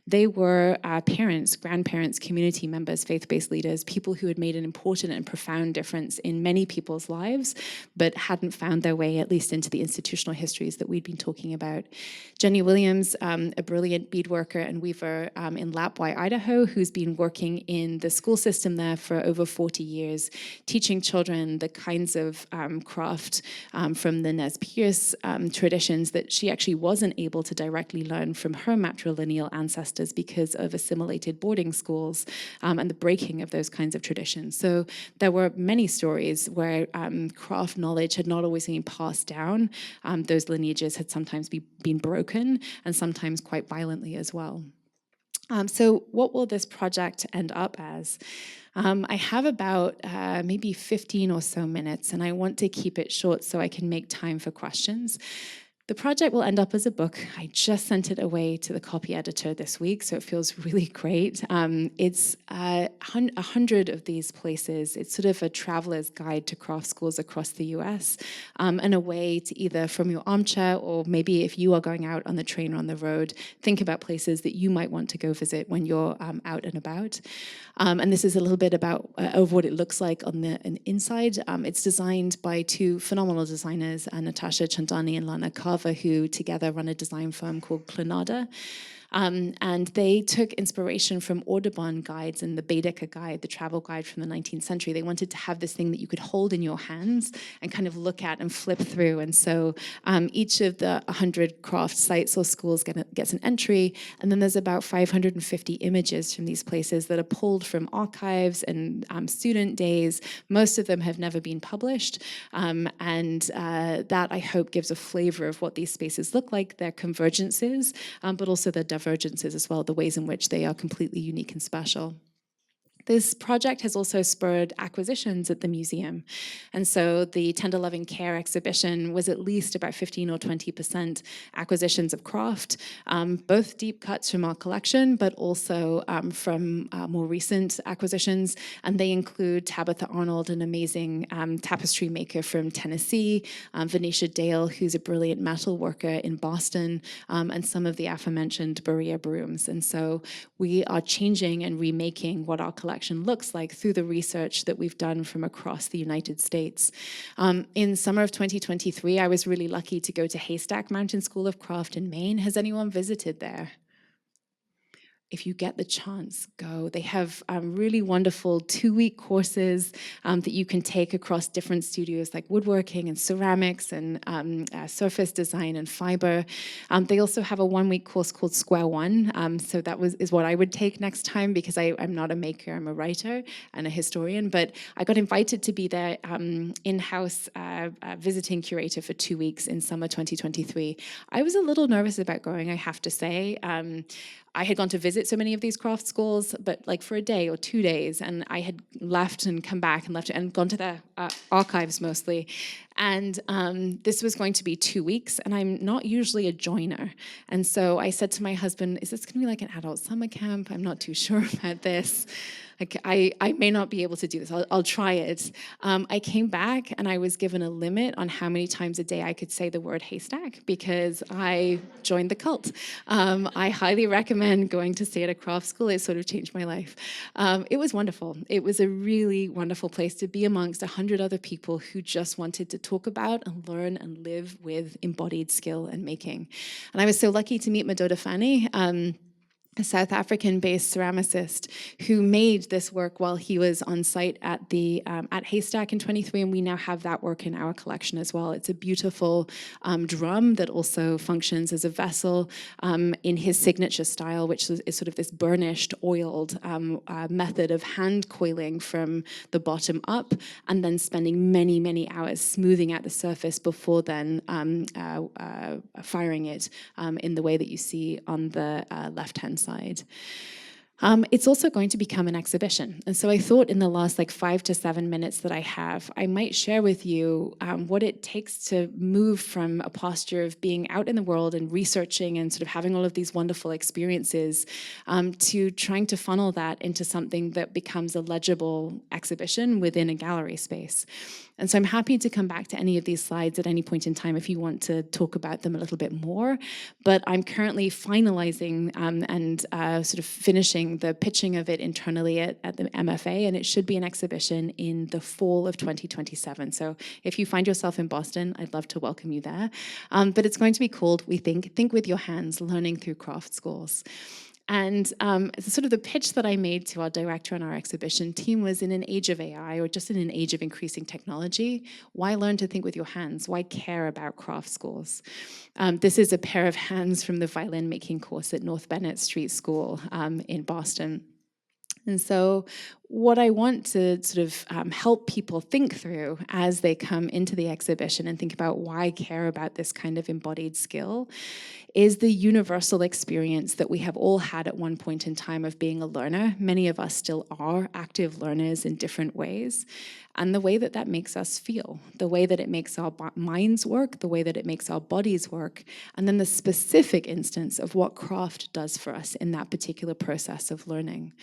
Speaker 2: They were parents, grandparents, community members, faith-based leaders, people who had made an important and profound difference in many people's lives, but hadn't found their way, at least into the institutional histories that we'd been talking about. Jenny Williams, a brilliant beadworker and weaver in Lapwai, Idaho, who's been working in the school system there for over 40 years, teaching children the kinds of craft from the Nez Perce traditions that she actually wasn't able to directly learn from her matrilineal ancestors because of assimilated boarding schools and the breaking of those kinds of traditions. So there were many stories where craft knowledge had not always been passed down. Those lineages had sometimes been broken and sometimes quite violently as well. So what will this project end up as? I have about maybe 15 or so minutes, and I want to keep it short so I can make time for questions. The project will end up as a book. I just sent it away to the copy editor this week, so it feels really great. It's 100 of these places. It's sort of a traveler's guide to craft schools across the US, and a way to either from your armchair or maybe if you are going out on the train or on the road, think about places that you might want to go visit when you're out and about. And this is a little bit about of what it looks like on the inside. It's designed by two phenomenal designers, Natasha Chandani and Lana Carver, who together run a design firm called Clanada. And they took inspiration from Audubon guides and the Baedeker guide, the travel guide from the 19th century. They wanted to have this thing that you could hold in your hands and kind of look at and flip through. And so each of the 100 craft sites or schools gets an entry. And then there's about 550 images from these places that are pulled from archives and student days. Most of them have never been published. And that, I hope, gives a flavor of what these spaces look like, their convergences, but also their divergences as well, the ways in which they are completely unique and special. This project has also spurred acquisitions at the museum. And so the Tender Loving Care exhibition was at least about 15 or 20% acquisitions of craft, both deep cuts from our collection, but also from more recent acquisitions. And they include Tabitha Arnold, an amazing tapestry maker from Tennessee, Venetia Dale, who's a brilliant metal worker in Boston, and some of the aforementioned Berea brooms. And so we are changing and remaking what our collection looks like through the research that we've done from across the United States. In summer of 2023, I was really lucky to go to Haystack Mountain School of Craft in Maine. Has anyone visited there? If you get the chance, go. They have really wonderful 2-week courses that you can take across different studios like woodworking and ceramics and surface design and fiber. They also have a 1-week course called Square One. So that is what I would take next time because I'm not a maker, I'm a writer and a historian. But I got invited to be their in-house visiting curator for 2 weeks in summer 2023. I was a little nervous about going, I have to say. I had gone to visit so many of these craft schools, but like for a day or 2 days, and I had left and come back and left and gone to the archives mostly. And this was going to be 2 weeks, and I'm not usually a joiner. And so I said to my husband, is this going to be like an adult summer camp? I'm not too sure about this. Like, I may not be able to do this. I'll try it. I came back and I was given a limit on how many times a day I could say the word haystack because I joined the cult. I highly recommend going to stay at a craft school. It sort of changed my life. It was wonderful. It was a really wonderful place to be amongst 100 other people who just wanted to talk about and learn and live with embodied skill and making. And I was so lucky to meet Madoda Fani, a South African-based ceramicist who made this work while he was on site at at Haystack in 23, and we now have that work in our collection as well. It's a beautiful drum that also functions as a vessel in his signature style, which is sort of this burnished, oiled method of hand coiling from the bottom up, and then spending many, many hours smoothing out the surface before then firing it in the way that you see on the left-hand side. It's also going to become an exhibition. And so I thought in the last 5 to 7 minutes that I have, I might share with you what it takes to move from a posture of being out in the world and researching and sort of having all of these wonderful experiences to trying to funnel that into something that becomes a legible exhibition within a gallery space. And so I'm happy to come back to any of these slides at any point in time if you want to talk about them a little bit more. But I'm currently finalizing and sort of finishing the pitching of it internally at the MFA, and it should be an exhibition in the fall of 2027. So if you find yourself in Boston, I'd love to welcome you there. But it's going to be called, we Think with Your Hands, Learning Through Craft Schools. And sort of the pitch that I made to our director and our exhibition team was, in an age of AI, or just in an age of increasing technology, why learn to think with your hands? Why care about craft schools? This is a pair of hands from the violin making course at North Bennett Street School in Boston. And so what I want to sort of help people think through as they come into the exhibition and think about why care about this kind of embodied skill is the universal experience that we have all had at one point in time of being a learner. Many of us still are active learners in different ways. And the way that that makes us feel, the way that it makes our minds work, the way that it makes our bodies work, and then the specific instance of what craft does for us in that particular process of learning.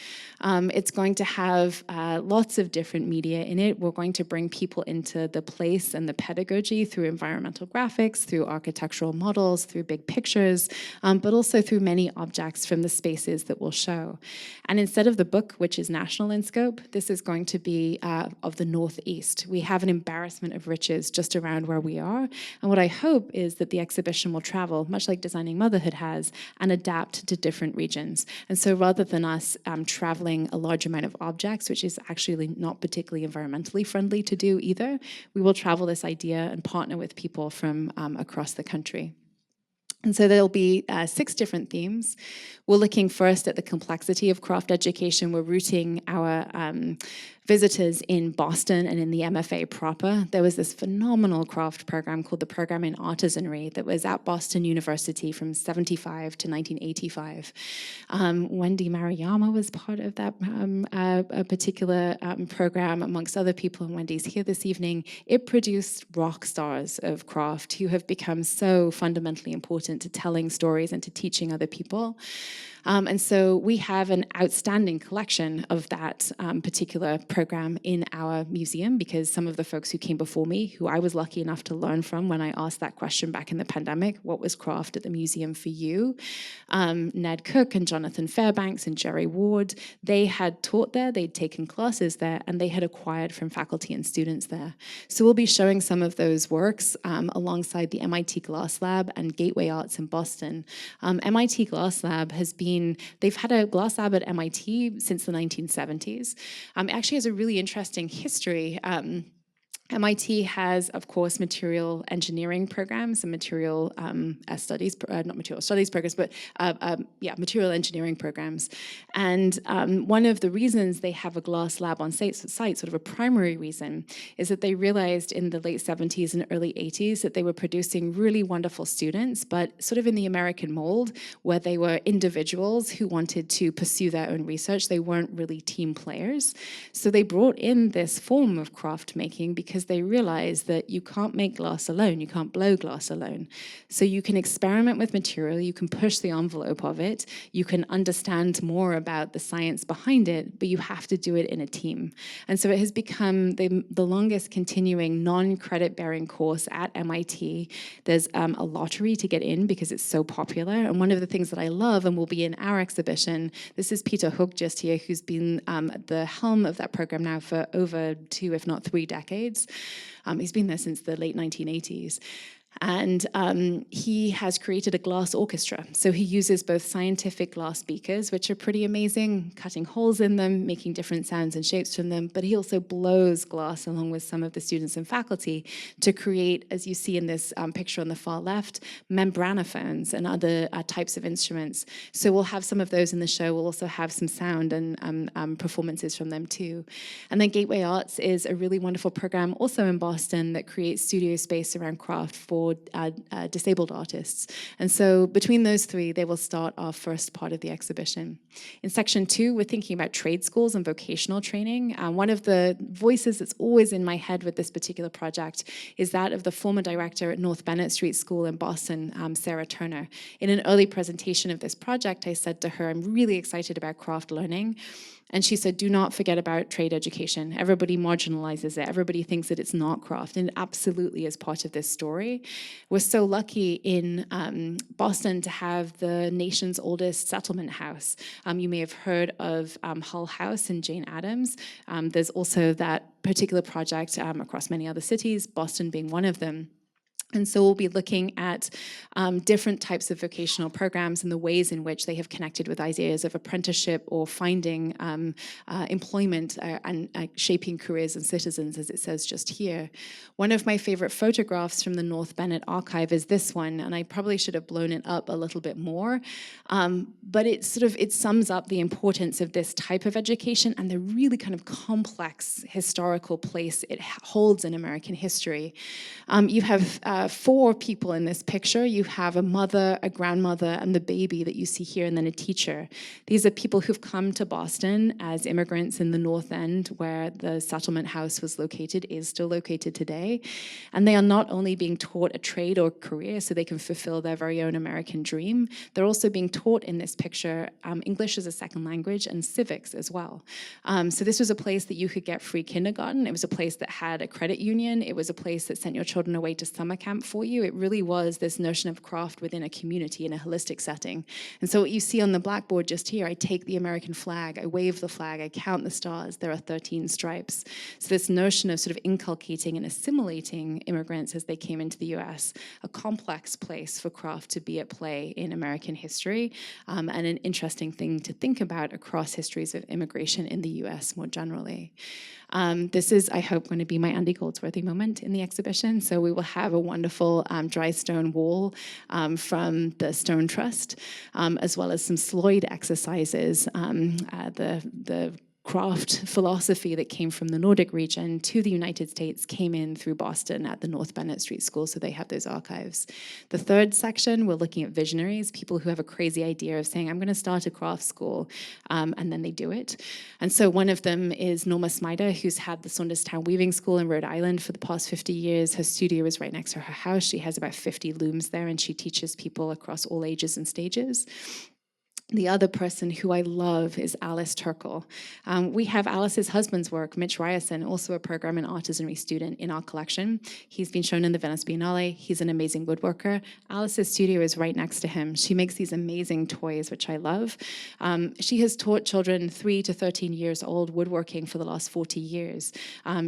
Speaker 2: It's going to have lots of different media in it. We're going to bring people into the place and the pedagogy through environmental graphics, through architectural models, through big pictures, but also through many objects from the spaces that we'll show. And instead of the book, which is national in scope, this is going to be of the Northeast. We have an embarrassment of riches just around where we are. And what I hope is that the exhibition will travel, much like Designing Motherhood has, and adapt to different regions. And so rather than us traveling a large amount of objects, which is actually not particularly environmentally friendly to do either, we will travel this idea and partner with people from across the country. And so there'll be 6 different themes. We're looking first at the complexity of craft education. We're rooting our visitors in Boston and in the MFA proper. There was this phenomenal craft program called the Program in Artisanry that was at Boston University from 75 to 1985. Wendy Maruyama was part of that particular program, amongst other people, and Wendy's here this evening. It produced rock stars of craft who have become so fundamentally important to telling stories and to teaching other people. And so we have an outstanding collection of that particular program in our museum, because some of the folks who came before me, who I was lucky enough to learn from when I asked that question back in the pandemic, what was craft at the museum for you? Ned Cook and Jonathan Fairbanks and Jerry Ward, they had taught there, they'd taken classes there, and they had acquired from faculty and students there. So we'll be showing some of those works alongside the MIT Glass Lab and Gateway Arts in Boston. MIT Glass Lab they've had a glass lab at MIT since the 1970s. It actually has a really interesting history. MIT has, of course, material engineering programs and material studies, not material studies programs, but material engineering programs. And one of the reasons they have a glass lab on site, sort of a primary reason, is that they realized in the late 70s and early 80s that they were producing really wonderful students, but sort of in the American mold, where they were individuals who wanted to pursue their own research. They weren't really team players. So they brought in this form of craft making because they realized that you can't make glass alone, you can't blow glass alone. So you can experiment with material, you can push the envelope of it, you can understand more about the science behind it, but you have to do it in a team. And so it has become the longest continuing non-credit bearing course at MIT. There's a lottery to get in because it's so popular. And one of the things that I love and will be in our exhibition, this is Peter Hook just here, who's been at the helm of that program now for over 2, if not 3 decades. He's been there since the late 1980s. And he has created a glass orchestra. So he uses both scientific glass beakers, which are pretty amazing, cutting holes in them, making different sounds and shapes from them, but he also blows glass along with some of the students and faculty to create, as you see in this picture on the far left, membranophones and other types of instruments. So we'll have some of those in the show. We'll also have some sound and performances from them too. And then Gateway Arts is a really wonderful program also in Boston that creates studio space around craft for for disabled artists. And so between those three, they will start our first part of the exhibition. In section 2, we're thinking about trade schools and vocational training. One of the voices that's always in my head with this particular project is that of the former director at North Bennett Street School in Boston, Sarah Turner. In an early presentation of this project, I said to her, I'm really excited about craft learning. And she said, do not forget about trade education. Everybody marginalizes it. Everybody thinks that it's not craft, and it absolutely is part of this story. We're so lucky in Boston to have the nation's oldest settlement house. You may have heard of Hull House and Jane Addams. There's also that particular project across many other cities, Boston being one of them. And so we'll be looking at different types of vocational programs and the ways in which they have connected with ideas of apprenticeship or finding employment and shaping careers and citizens, as it says just here. One of my favorite photographs from the North Bennett archive is this one, and I probably should have blown it up a little bit more, but it sums up the importance of this type of education and the really kind of complex historical place it holds in American history. You have 4 people in this picture. You have a mother, a grandmother, and the baby that you see here, and then a teacher. These are people who've come to Boston as immigrants in the North End, where the settlement house was located, is still located today. And they are not only being taught a trade or career so they can fulfill their very own American dream, they're also being taught in this picture English as a second language and civics as well. So this was a place that you could get free kindergarten. It was a place that had a credit union. It was a place that sent your children away to summer camp for you. It really was this notion of craft within a community in a holistic setting. And so what you see on the blackboard just here, I take the American flag, I wave the flag, I count the stars, there are 13 stripes. So this notion of sort of inculcating and assimilating immigrants as they came into the US, a complex place for craft to be at play in American history, and an interesting thing to think about across histories of immigration in the US more generally. This is, I hope, going to be my Andy Goldsworthy moment in the exhibition. So we will have a wonderful dry stone wall from the Stone Trust, as well as some Sloyd exercises. The craft philosophy that came from the Nordic region to the United States came in through Boston at the North Bennett Street School, so they have those archives. The third section, we're looking at visionaries, people who have a crazy idea of saying, I'm going to start a craft school, and then they do it. And so one of them is Norma Smider, who's had the Saunderstown Weaving School in Rhode Island for the past 50 years. Her studio is right next to her house. She has about 50 looms there, and she teaches people across all ages and stages. The other person who I love is Alice Turkle. We have Alice's husband's work, Mitch Ryerson, also a program and artisanry student in our collection. He's been shown in the Venice Biennale. He's an amazing woodworker. Alice's studio is right next to him. She makes these amazing toys, which I love. She has taught children 3 to 13 years old woodworking for the last 40 years.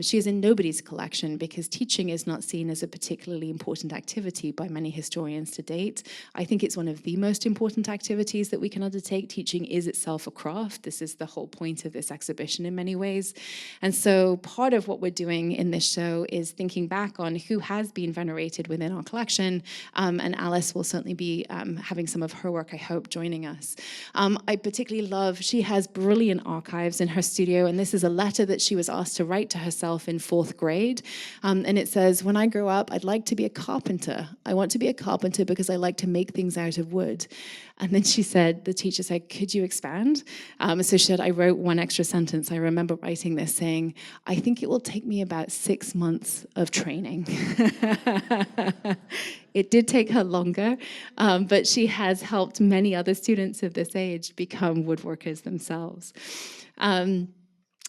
Speaker 2: She is in nobody's collection because teaching is not seen as a particularly important activity by many historians to date. I think it's one of the most important activities that we can undertake. Teaching is itself a craft. This is the whole point of this exhibition in many ways. And so part of what we're doing in this show is thinking back on who has been venerated within our collection, and Alice will certainly be having some of her work, I hope, joining us. I particularly love, she has brilliant archives in her studio, and this is a letter that she was asked to write to herself in 4th grade, and it says, when I grow up, I'd like to be a carpenter. I want to be a carpenter because I like to make things out of wood. And then she said, the teacher said, could you expand? So she said, I wrote one extra sentence. I remember writing this saying, I think it will take me about 6 months of training. It did take her longer, but she has helped many other students of this age become woodworkers themselves.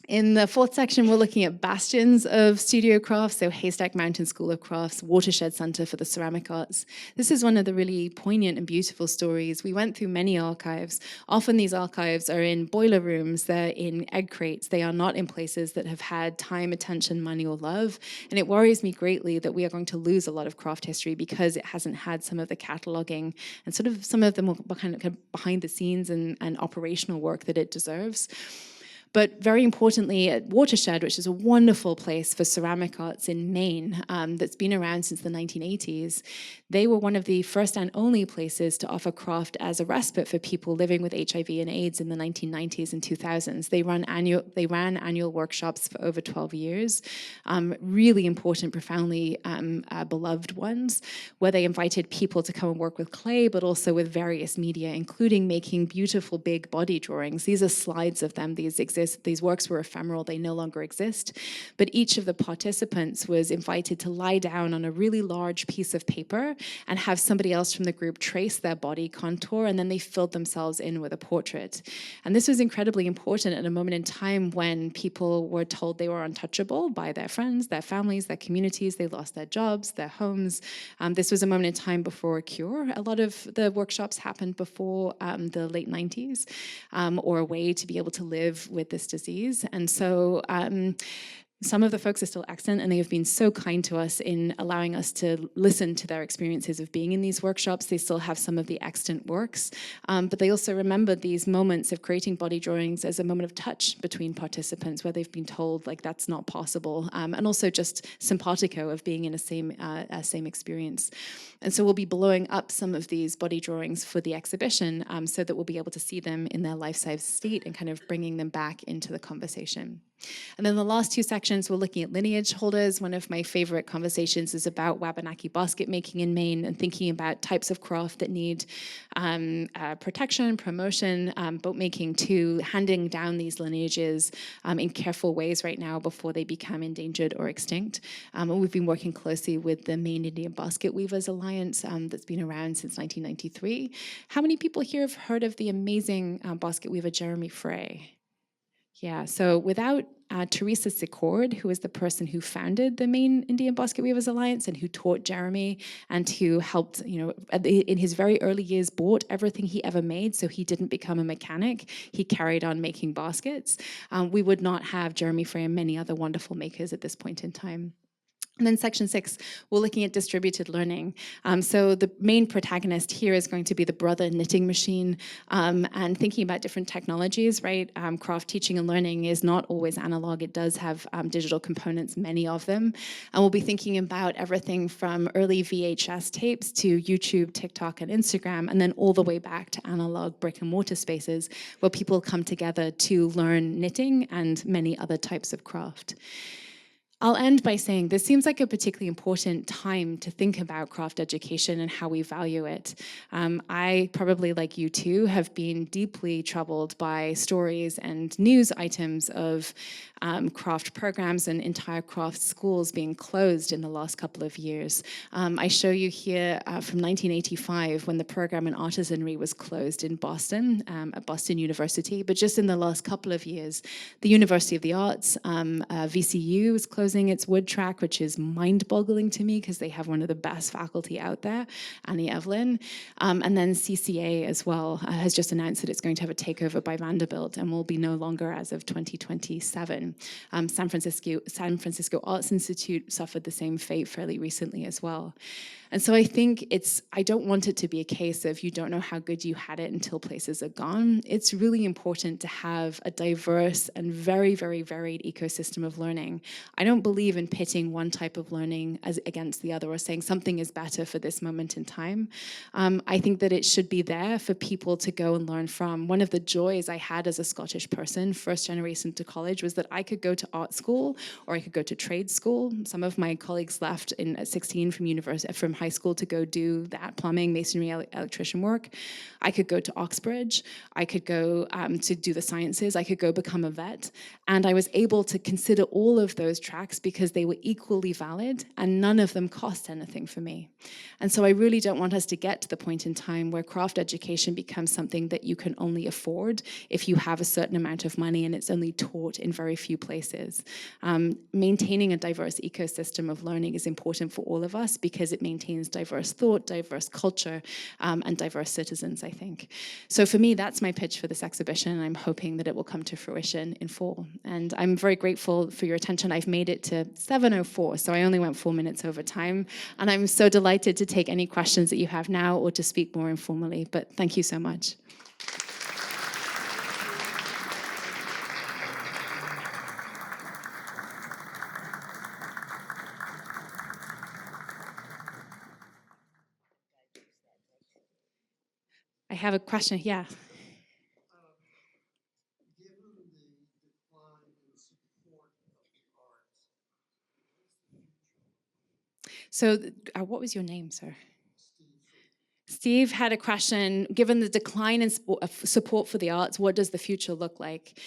Speaker 2: In the 4th section, we're looking at bastions of studio crafts, so Haystack Mountain School of Crafts, Watershed Center for the Ceramic Arts. This is one of the really poignant and beautiful stories. We went through many archives. Often these archives are in boiler rooms, they're in egg crates. They are not in places that have had time, attention, money, or love. And it worries me greatly that we are going to lose a lot of craft history because it hasn't had some of the cataloging and sort of some of the more kind of behind the scenes and operational work that it deserves. But very importantly, at Watershed, which is a wonderful place for ceramic arts in Maine that's been around since the 1980s, they were one of the first and only places to offer craft as a respite for people living with HIV and AIDS in the 1990s and 2000s. They ran annual workshops for over 12 years, really important, profoundly beloved ones, where they invited people to come and work with clay, but also with various media, including making beautiful big body drawings. These are slides of them. These works were ephemeral. They no longer exist. But each of the participants was invited to lie down on a really large piece of paper and have somebody else from the group trace their body contour, and then they filled themselves in with a portrait. And this was incredibly important at a moment in time when people were told they were untouchable by their friends, their families, their communities. They lost their jobs, their homes. This was a moment in time before a cure. A lot of the workshops happened before the late 90s, or a way to be able to live with this disease. And so some of the folks are still excellent, and they have been so kind to us in allowing us to listen to their experiences of being in these workshops. They still have some of the extant works, but they also remember these moments of creating body drawings as a moment of touch between participants where they've been told, like, that's not possible, and also just simpatico of being in a same experience. And so we'll be blowing up some of these body drawings for the exhibition so that we'll be able to see them in their life-size state and kind of bringing them back into the conversation. And then the last two sections, we're looking at lineage holders. One of my favorite conversations is about Wabanaki basket making in Maine and thinking about types of craft that need protection, promotion, boat making too, handing down these lineages in careful ways right now before they become endangered or extinct. And we've been working closely with the Maine Indian Basket Weavers Alliance that's been around since 1993. How many people here have heard of the amazing basket weaver Jeremy Frey? Yeah, so without Teresa Secord, who is the person who founded the Maine Indian Basket Weavers Alliance and who taught Jeremy and who helped, in his very early years, bought everything he ever made, so he didn't become a mechanic. He carried on making baskets. We would not have Jeremy Frey and many other wonderful makers at this point in time. And then section 6, we're looking at distributed learning. So the main protagonist here is going to be the Brother knitting machine, and thinking about different technologies, right? Craft teaching and learning is not always analog. It does have digital components, many of them. And we'll be thinking about everything from early VHS tapes to YouTube, TikTok, and Instagram, and then all the way back to analog brick and mortar spaces where people come together to learn knitting and many other types of craft. I'll end by saying this seems like a particularly important time to think about craft education and how we value it. I probably, like you too, have been deeply troubled by stories and news items of craft programs and entire craft schools being closed in the last couple of years. I show you here from 1985 when the program in artisanry was closed in Boston, at Boston University. But just in the last couple of years, the University of the Arts, VCU, is closing its wood track, which is mind-boggling to me because they have one of the best faculty out there, Annie Evelyn. And then CCA as well has just announced that it's going to have a takeover by Vanderbilt and will be no longer as of 2027. San Francisco Arts Institute suffered the same fate fairly recently as well. And so I think I don't want it to be a case of you don't know how good you had it until places are gone. It's really important to have a diverse and very, very varied ecosystem of learning. I don't believe in pitting one type of learning against the other or saying something is better for this moment in time. I think that it should be there for people to go and learn from. One of the joys I had as a Scottish person, first generation to college, was that I could go to art school or I could go to trade school. Some of my colleagues left at 16 from high school to go do that plumbing, masonry, electrician work. I could go to Oxbridge. I could go to do the sciences. I could go become a vet. And I was able to consider all of those tracks because they were equally valid and none of them cost anything for me. And so I really don't want us to get to the point in time where craft education becomes something that you can only afford if you have a certain amount of money and it's only taught in very few places. Maintaining a diverse ecosystem of learning is important for all of us because it maintains diverse thought, diverse culture, and diverse citizens, I think. So for me, that's my pitch for this exhibition, and I'm hoping that it will come to fruition in fall. And I'm very grateful for your attention. I've made it to 7:04, so I only went 4 minutes over time. And I'm so delighted to take any questions that you have now or to speak more informally, but thank you so much. have a question, yeah.
Speaker 3: Given the decline in support of the arts,
Speaker 2: So what was your name, sir?
Speaker 3: Steve Freed.
Speaker 2: Steve had a question, given the decline in support for the arts, what does the future look like?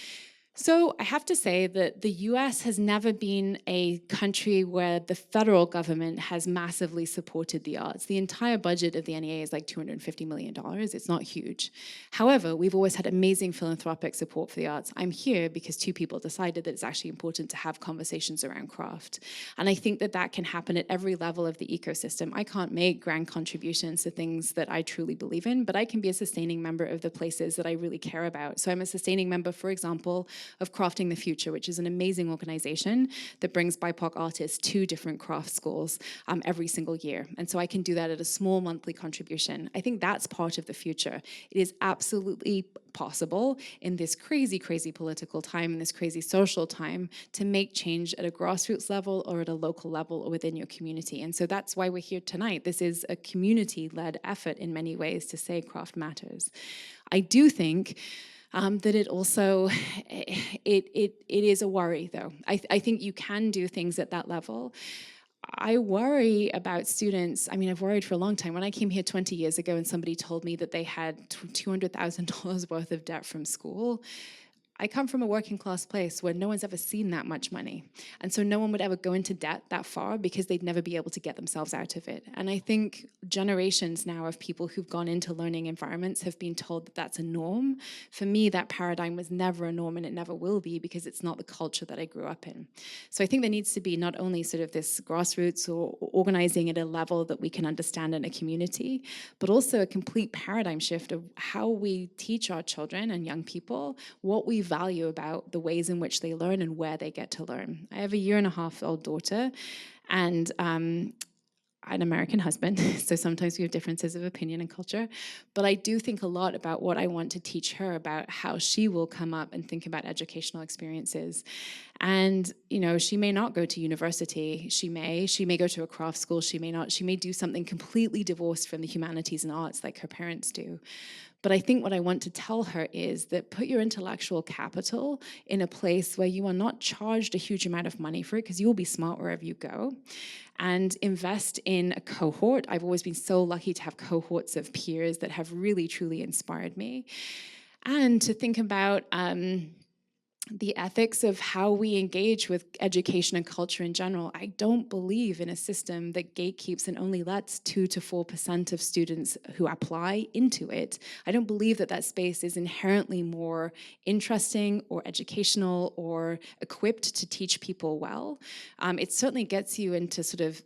Speaker 2: So I have to say that the US has never been a country where the federal government has massively supported the arts. The entire budget of the NEA is like $250 million. It's not huge. However, we've always had amazing philanthropic support for the arts. I'm here because two people decided that it's actually important to have conversations around craft. And I think that that can happen at every level of the ecosystem. I can't make grand contributions to things that I truly believe in, but I can be a sustaining member of the places that I really care about. So I'm a sustaining member, for example, of Crafting the Future, which is an amazing organization that brings BIPOC artists to different craft schools every single year. And so I can do that at a small monthly contribution. I think that's part of the future. It is absolutely possible in this crazy, crazy political time, in this crazy social time, to make change at a grassroots level or at a local level or within your community. And so that's why we're here tonight. This is a community-led effort in many ways to say craft matters. I do think that it also, it is a worry though. I think you can do things at that level. I worry about students. I mean, I've worried for a long time. When I came here 20 years ago and somebody told me that they had $200,000 worth of debt from school, I come from a working class place where no one's ever seen that much money. And so no one would ever go into debt that far because they'd never be able to get themselves out of it. And I think generations now of people who've gone into learning environments have been told that that's a norm. For me, that paradigm was never a norm and it never will be because it's not the culture that I grew up in. So I think there needs to be not only sort of this grassroots or organizing at a level that we can understand in a community, but also a complete paradigm shift of how we teach our children and young people what we value about the ways in which they learn and where they get to learn. I have a 1.5-year-old daughter and an American husband, so sometimes we have differences of opinion and culture, but I do think a lot about what I want to teach her about how she will come up and think about educational experiences. And, you know, she may not go to university, she may go to a craft school, she may not, she may do something completely divorced from the humanities and arts like her parents do. But I think what I want to tell her is that put your intellectual capital in a place where you are not charged a huge amount of money for it, because you will be smart wherever you go, and invest in a cohort. I've always been so lucky to have cohorts of peers that have really, truly inspired me. And to think about the ethics of how we engage with education and culture in general. I don't believe in a system that gatekeeps and only lets 2 to 4% of students who apply into it. I don't believe that that space is inherently more interesting or educational or equipped to teach people well. It certainly gets you into sort of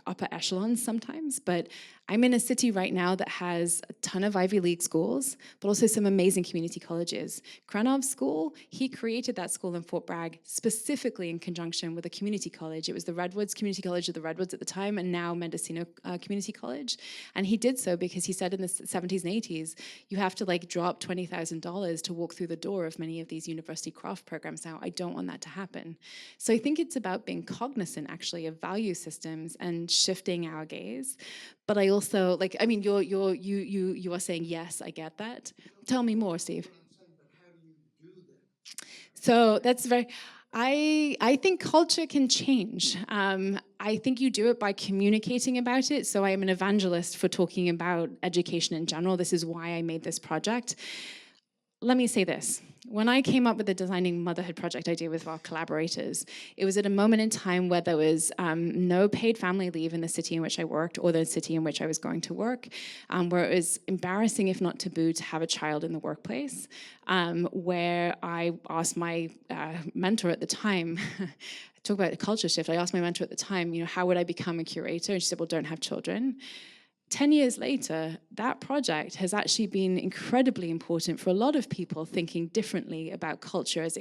Speaker 2: upper echelons sometimes, but I'm in a city right now that has a ton of Ivy League schools, but also some amazing community colleges. Kranov's school, he created that school in Fort Bragg specifically in conjunction with a community college. It was the Redwoods Community College of the Redwoods at the time, and now Mendocino Community College. And he did so because he said in the 70s and 80s, you have to like drop $20,000 to walk through the door of many of these university craft programs now. I don't want that to happen. So I think it's about being cognizant actually of value systems and shifting our gaze. But I also, like, I mean, you are saying, yes, I get that. Tell me more, Steve.
Speaker 3: But how do you do that?
Speaker 2: So that's very, I think culture can change. I think you do it by communicating about it. So I am an evangelist for talking about education in general. This is why I made this project. Let me say this. When I came up with the Designing Motherhood project idea with our collaborators, it was at a moment in time where there was no paid family leave in the city in which I worked or the city in which I was going to work, where it was embarrassing, if not taboo, to have a child in the workplace, where I asked my mentor at the time, talk about a culture shift, I asked my mentor at the time, you know, how would I become a curator? And she said, well, don't have children. 10 years later, that project has actually been incredibly important for a lot of people thinking differently about culture as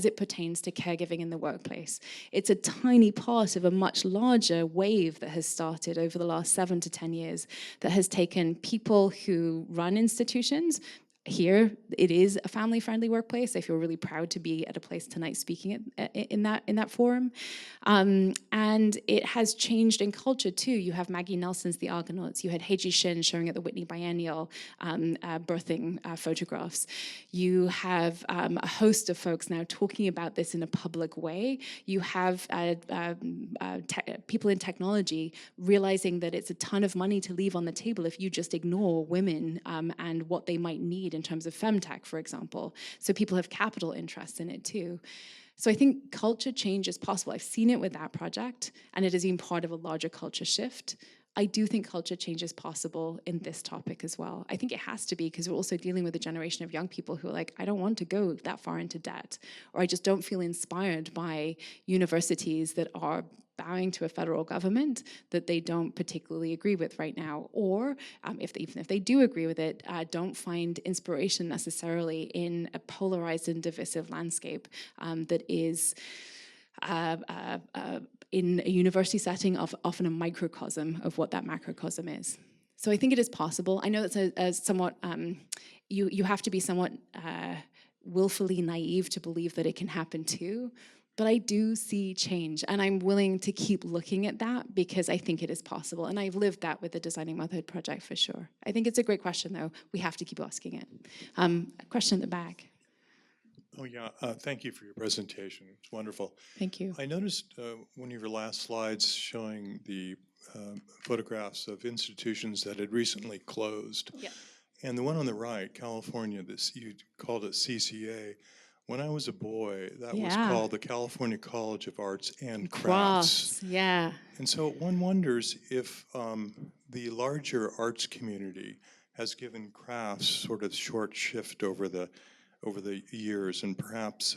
Speaker 2: it pertains to caregiving in the workplace. It's a tiny part of a much larger wave that has started over the last 7 to 10 years that has taken people who run institutions, here, it is a family-friendly workplace. I feel really proud to be at a place tonight speaking in that forum. And it has changed in culture too. You have Maggie Nelson's The Argonauts. You had Heiji Shin showing at the Whitney Biennial birthing photographs. You have a host of folks now talking about this in a public way. You have people in technology realizing that it's a ton of money to leave on the table if you just ignore women and what they might need in terms of femtech, for example. So people have capital interests in it too. So I think culture change is possible. I've seen it with that project, and it has been part of a larger culture shift. I do think culture change is possible in this topic as well. I think it has to be, because we're also dealing with a generation of young people who are like, I don't want to go that far into debt, or I just don't feel inspired by universities that are bowing to a federal government that they don't particularly agree with right now, or even if they do agree with it, don't find inspiration necessarily in a polarized and divisive landscape that is in a university setting of often a microcosm of what that macrocosm is. So I think it is possible. I know it's a somewhat, you have to be somewhat willfully naive to believe that it can happen too. But I do see change, and I'm willing to keep looking at that because I think it is possible. And I've lived that with the Designing Motherhood project for sure. I think it's a great question, though. We have to keep asking it. A question at the back.
Speaker 4: Oh, yeah. Thank you for your presentation. It's wonderful.
Speaker 2: Thank you.
Speaker 4: I noticed one of your last slides showing the photographs of institutions that had recently closed.
Speaker 2: Yeah.
Speaker 4: And the one on the right, California, you called it CCA. When I was a boy, that was called the California College of Arts and Crafts.
Speaker 2: Yeah.
Speaker 4: And so one wonders if the larger arts community has given crafts sort of short shift over the years, and perhaps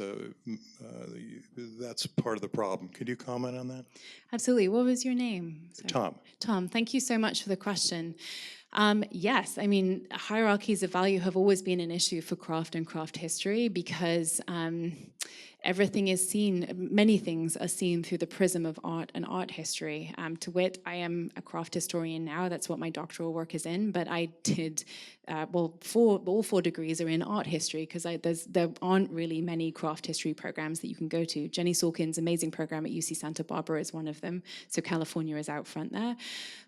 Speaker 4: that's part of the problem. Could you comment on that?
Speaker 2: Absolutely. What was your name? Sorry.
Speaker 4: Tom.
Speaker 2: Tom, thank you so much for the question. Yes, I mean, hierarchies of value have always been an issue for craft and craft history because everything is seen, many things are seen through the prism of art and art history. To wit, I am a craft historian now, that's what my doctoral work is in, but I did, all 4 degrees are in art history because there aren't really many craft history programs that you can go to. Jenny Sorkin's amazing program at UC Santa Barbara is one of them, so California is out front there.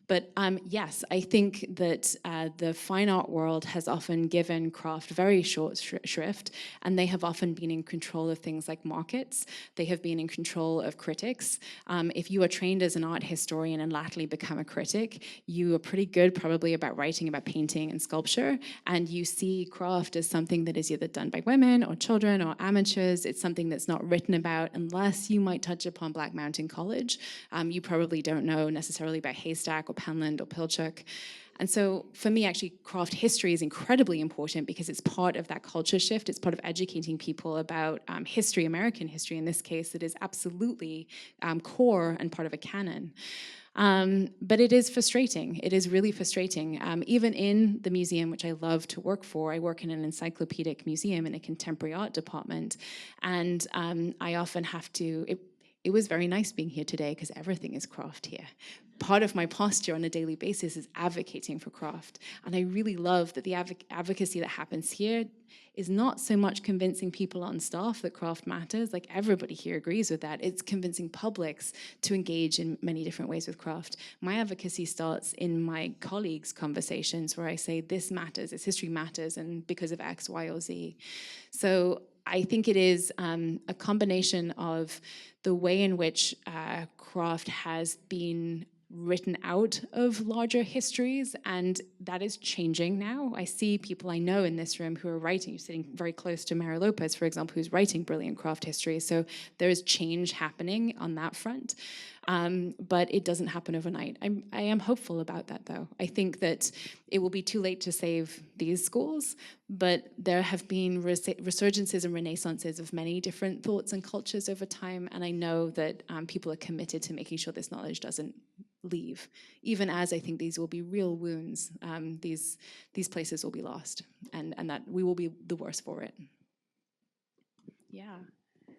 Speaker 2: But yes, I think that the fine art world has often given craft very short shrift, and they have often been in control of things like markets. They have been in control of critics. If you are trained as an art historian and latterly become a critic, you are pretty good probably about writing about painting and sculpture, and you see craft as something that is either done by women or children or amateurs. It's something that's not written about unless you might touch upon Black Mountain College. You probably don't know necessarily about Haystack or Penland or Pilchuck. And so for me, actually, craft history is incredibly important because it's part of that culture shift. It's part of educating people about history, American history in this case, that is absolutely core and part of a canon. But it is frustrating. It is really frustrating. Even in the museum, which I love to work for, I work in an encyclopedic museum in a contemporary art department. And I often have to, it was very nice being here today because everything is craft here. Part of my posture on a daily basis is advocating for craft. And I really love that the advocacy that happens here is not so much convincing people on staff that craft matters, like everybody here agrees with that. It's convincing publics to engage in many different ways with craft. My advocacy starts in my colleagues' conversations where I say, this matters, this history matters, and because of X, Y, or Z. So I think it is a combination of the way in which craft has been written out of larger histories, and that is changing now. I see people I know in this room who are writing, you're sitting very close to Mary Lopez, for example, who's writing brilliant craft history, so there is change happening on that front. But it doesn't happen overnight. I am hopeful about that, though. I think that it will be too late to save these schools, but there have been resurgences and renaissances of many different thoughts and cultures over time, and I know that people are committed to making sure this knowledge doesn't leave, even as I think these will be real wounds. These places will be lost, and that we will be the worse for it. Yeah.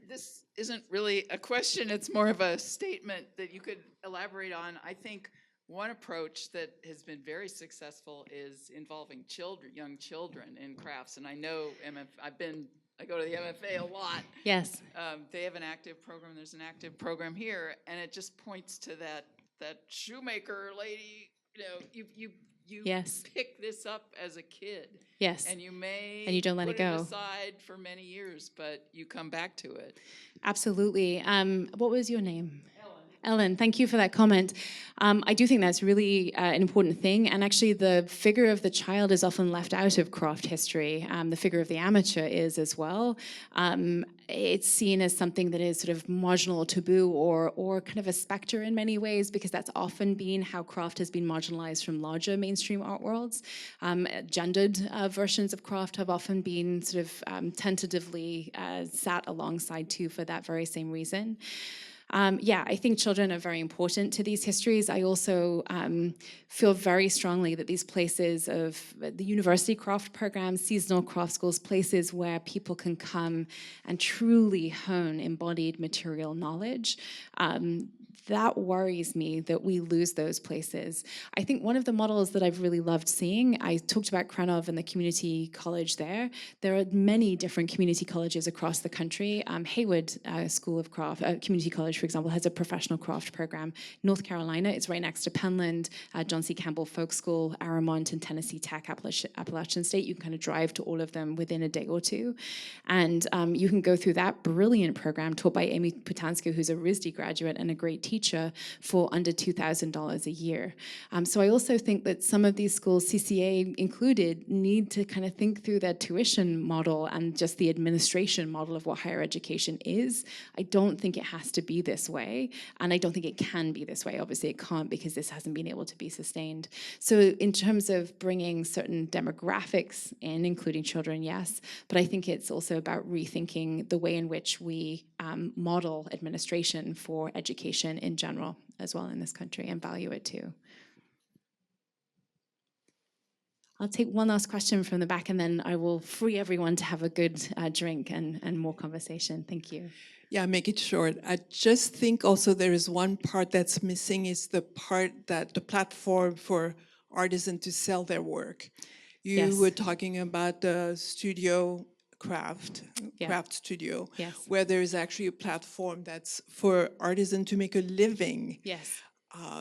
Speaker 5: This isn't really a question, it's more of a statement that you could elaborate on. I think one approach that has been very successful is involving children, young children in crafts. And I know I go to the MFA a lot.
Speaker 2: Yes.
Speaker 5: They have an active program. There's an active program here, and it just points to that shoemaker lady. You know, you
Speaker 2: Yes.
Speaker 5: pick this up as a kid.
Speaker 2: Yes.
Speaker 5: And you may
Speaker 2: And you don't let
Speaker 5: put
Speaker 2: it go.
Speaker 5: aside for many years, but you come back to it.
Speaker 2: Absolutely. What was your name? Ellen, thank you for that comment. I do think that's really an important thing. And actually, the figure of the child is often left out of craft history. The figure of the amateur is as well. It's seen as something that is sort of marginal or taboo or kind of a specter in many ways, because that's often been how craft has been marginalized from larger mainstream art worlds. Gendered versions of craft have often been sort of tentatively sat alongside too for that very same reason. Yeah, I think children are very important to these histories. I also feel very strongly that these places of the university craft programs, seasonal craft schools, places where people can come and truly hone embodied material knowledge, that worries me that we lose those places. I think one of the models that I've really loved seeing, I talked about Krenov and the community college there. There are many different community colleges across the country. Hayward School of Craft, Community College, for example, has a professional craft program. North Carolina, it's right next to Penland, John C. Campbell Folk School, Aramont, and Tennessee Tech, Appalachian State. You can kind of drive to all of them within a day or two. And you can go through that brilliant program taught by Amy Putanska, who's a RISD graduate and a great teacher, for under $2,000 a year. So I also think that some of these schools, CCA included, need to kind of think through their tuition model and just the administration model of what higher education is. I don't think it has to be this way, and I don't think it can be this way. Obviously it can't, because this hasn't been able to be sustained. So in terms of bringing certain demographics in, including children, yes, but I think it's also about rethinking the way in which we model administration for education in general as well in this country, and value it too. I'll take one last question from the back, and then I will free everyone to have a good drink and more conversation. Thank you.
Speaker 6: Yeah, make it short. I just think also there is one part that's missing, is the part that the platform for artisans to sell their work. You were talking about the studio craft studio, where there is actually a platform that's for artisans to make a living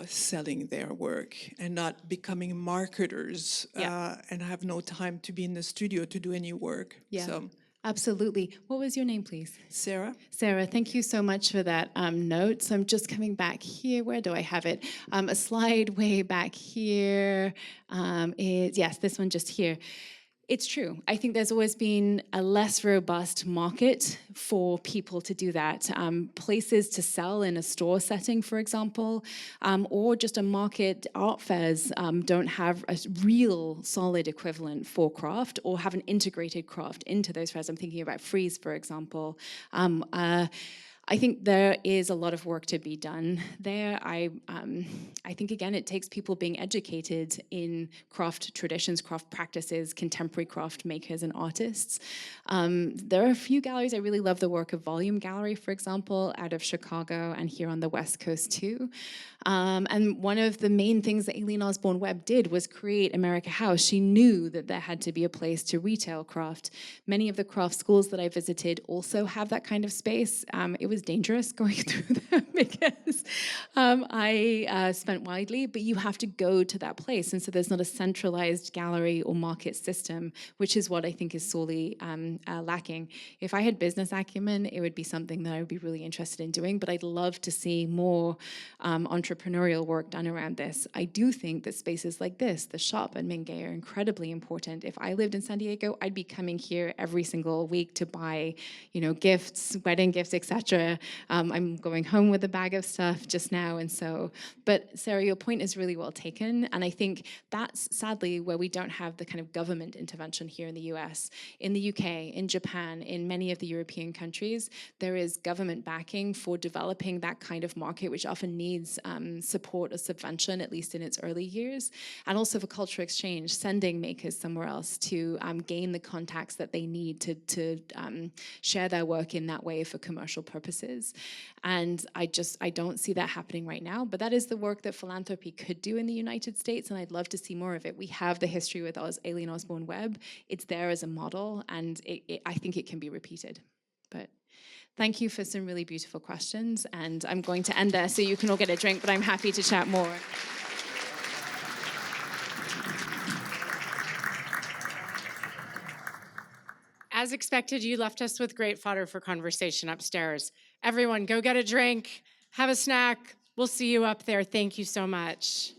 Speaker 6: selling their work and not becoming marketers and have no time to be in the studio to do any work. So.
Speaker 2: Absolutely. What was your name, please?
Speaker 6: Sarah.
Speaker 2: Sarah, thank you so much for that note. So I'm just coming back here. Where do I have it? A slide way back here is, yes, this one just here. It's true. I think there's always been a less robust market for people to do that. Places to sell in a store setting, for example, or just a market. Art fairs don't have a real solid equivalent for craft, or have an integrated craft into those fairs. I'm thinking about Frieze, for example. I think there is a lot of work to be done there. I think, again, it takes people being educated in craft traditions, craft practices, contemporary craft makers and artists. There are a few galleries. I really love the work of Volume Gallery, for example, out of Chicago and here on the West Coast too. And one of the main things that Aileen Osborne Webb did was create America House. She knew that there had to be a place to retail craft. Many of the craft schools that I visited also have that kind of space. It was dangerous going through them because I spent widely, but you have to go to that place. And so there's not a centralized gallery or market system, which is what I think is sorely lacking. If I had business acumen, it would be something that I would be really interested in doing, but I'd love to see more entrepreneurial work done around this. I do think that spaces like this, the shop and Mingei, are incredibly important. If I lived in San Diego, I'd be coming here every single week to buy, gifts, wedding gifts, etc. I'm going home with a bag of stuff just now, and so. But Sarah, your point is really well taken, and I think that's sadly where we don't have the kind of government intervention here in the U.S. In the UK, in Japan, in many of the European countries, there is government backing for developing that kind of market, which often needs support or subvention, at least in its early years, and also for cultural exchange, sending makers somewhere else to gain the contacts that they need to share their work in that way for commercial purposes. campuses. And I don't see that happening right now, but that is the work that philanthropy could do in the United States, and I'd love to see more of it. We have the history with Aileen Osborne Webb. It's there as a model, and I think it can be repeated. But thank you for some really beautiful questions, and I'm going to end there so you can all get a drink, but I'm happy to chat more.
Speaker 1: As expected, you left us with great fodder for conversation upstairs. Everyone, go get a drink, have a snack. We'll see you up there. Thank you so much.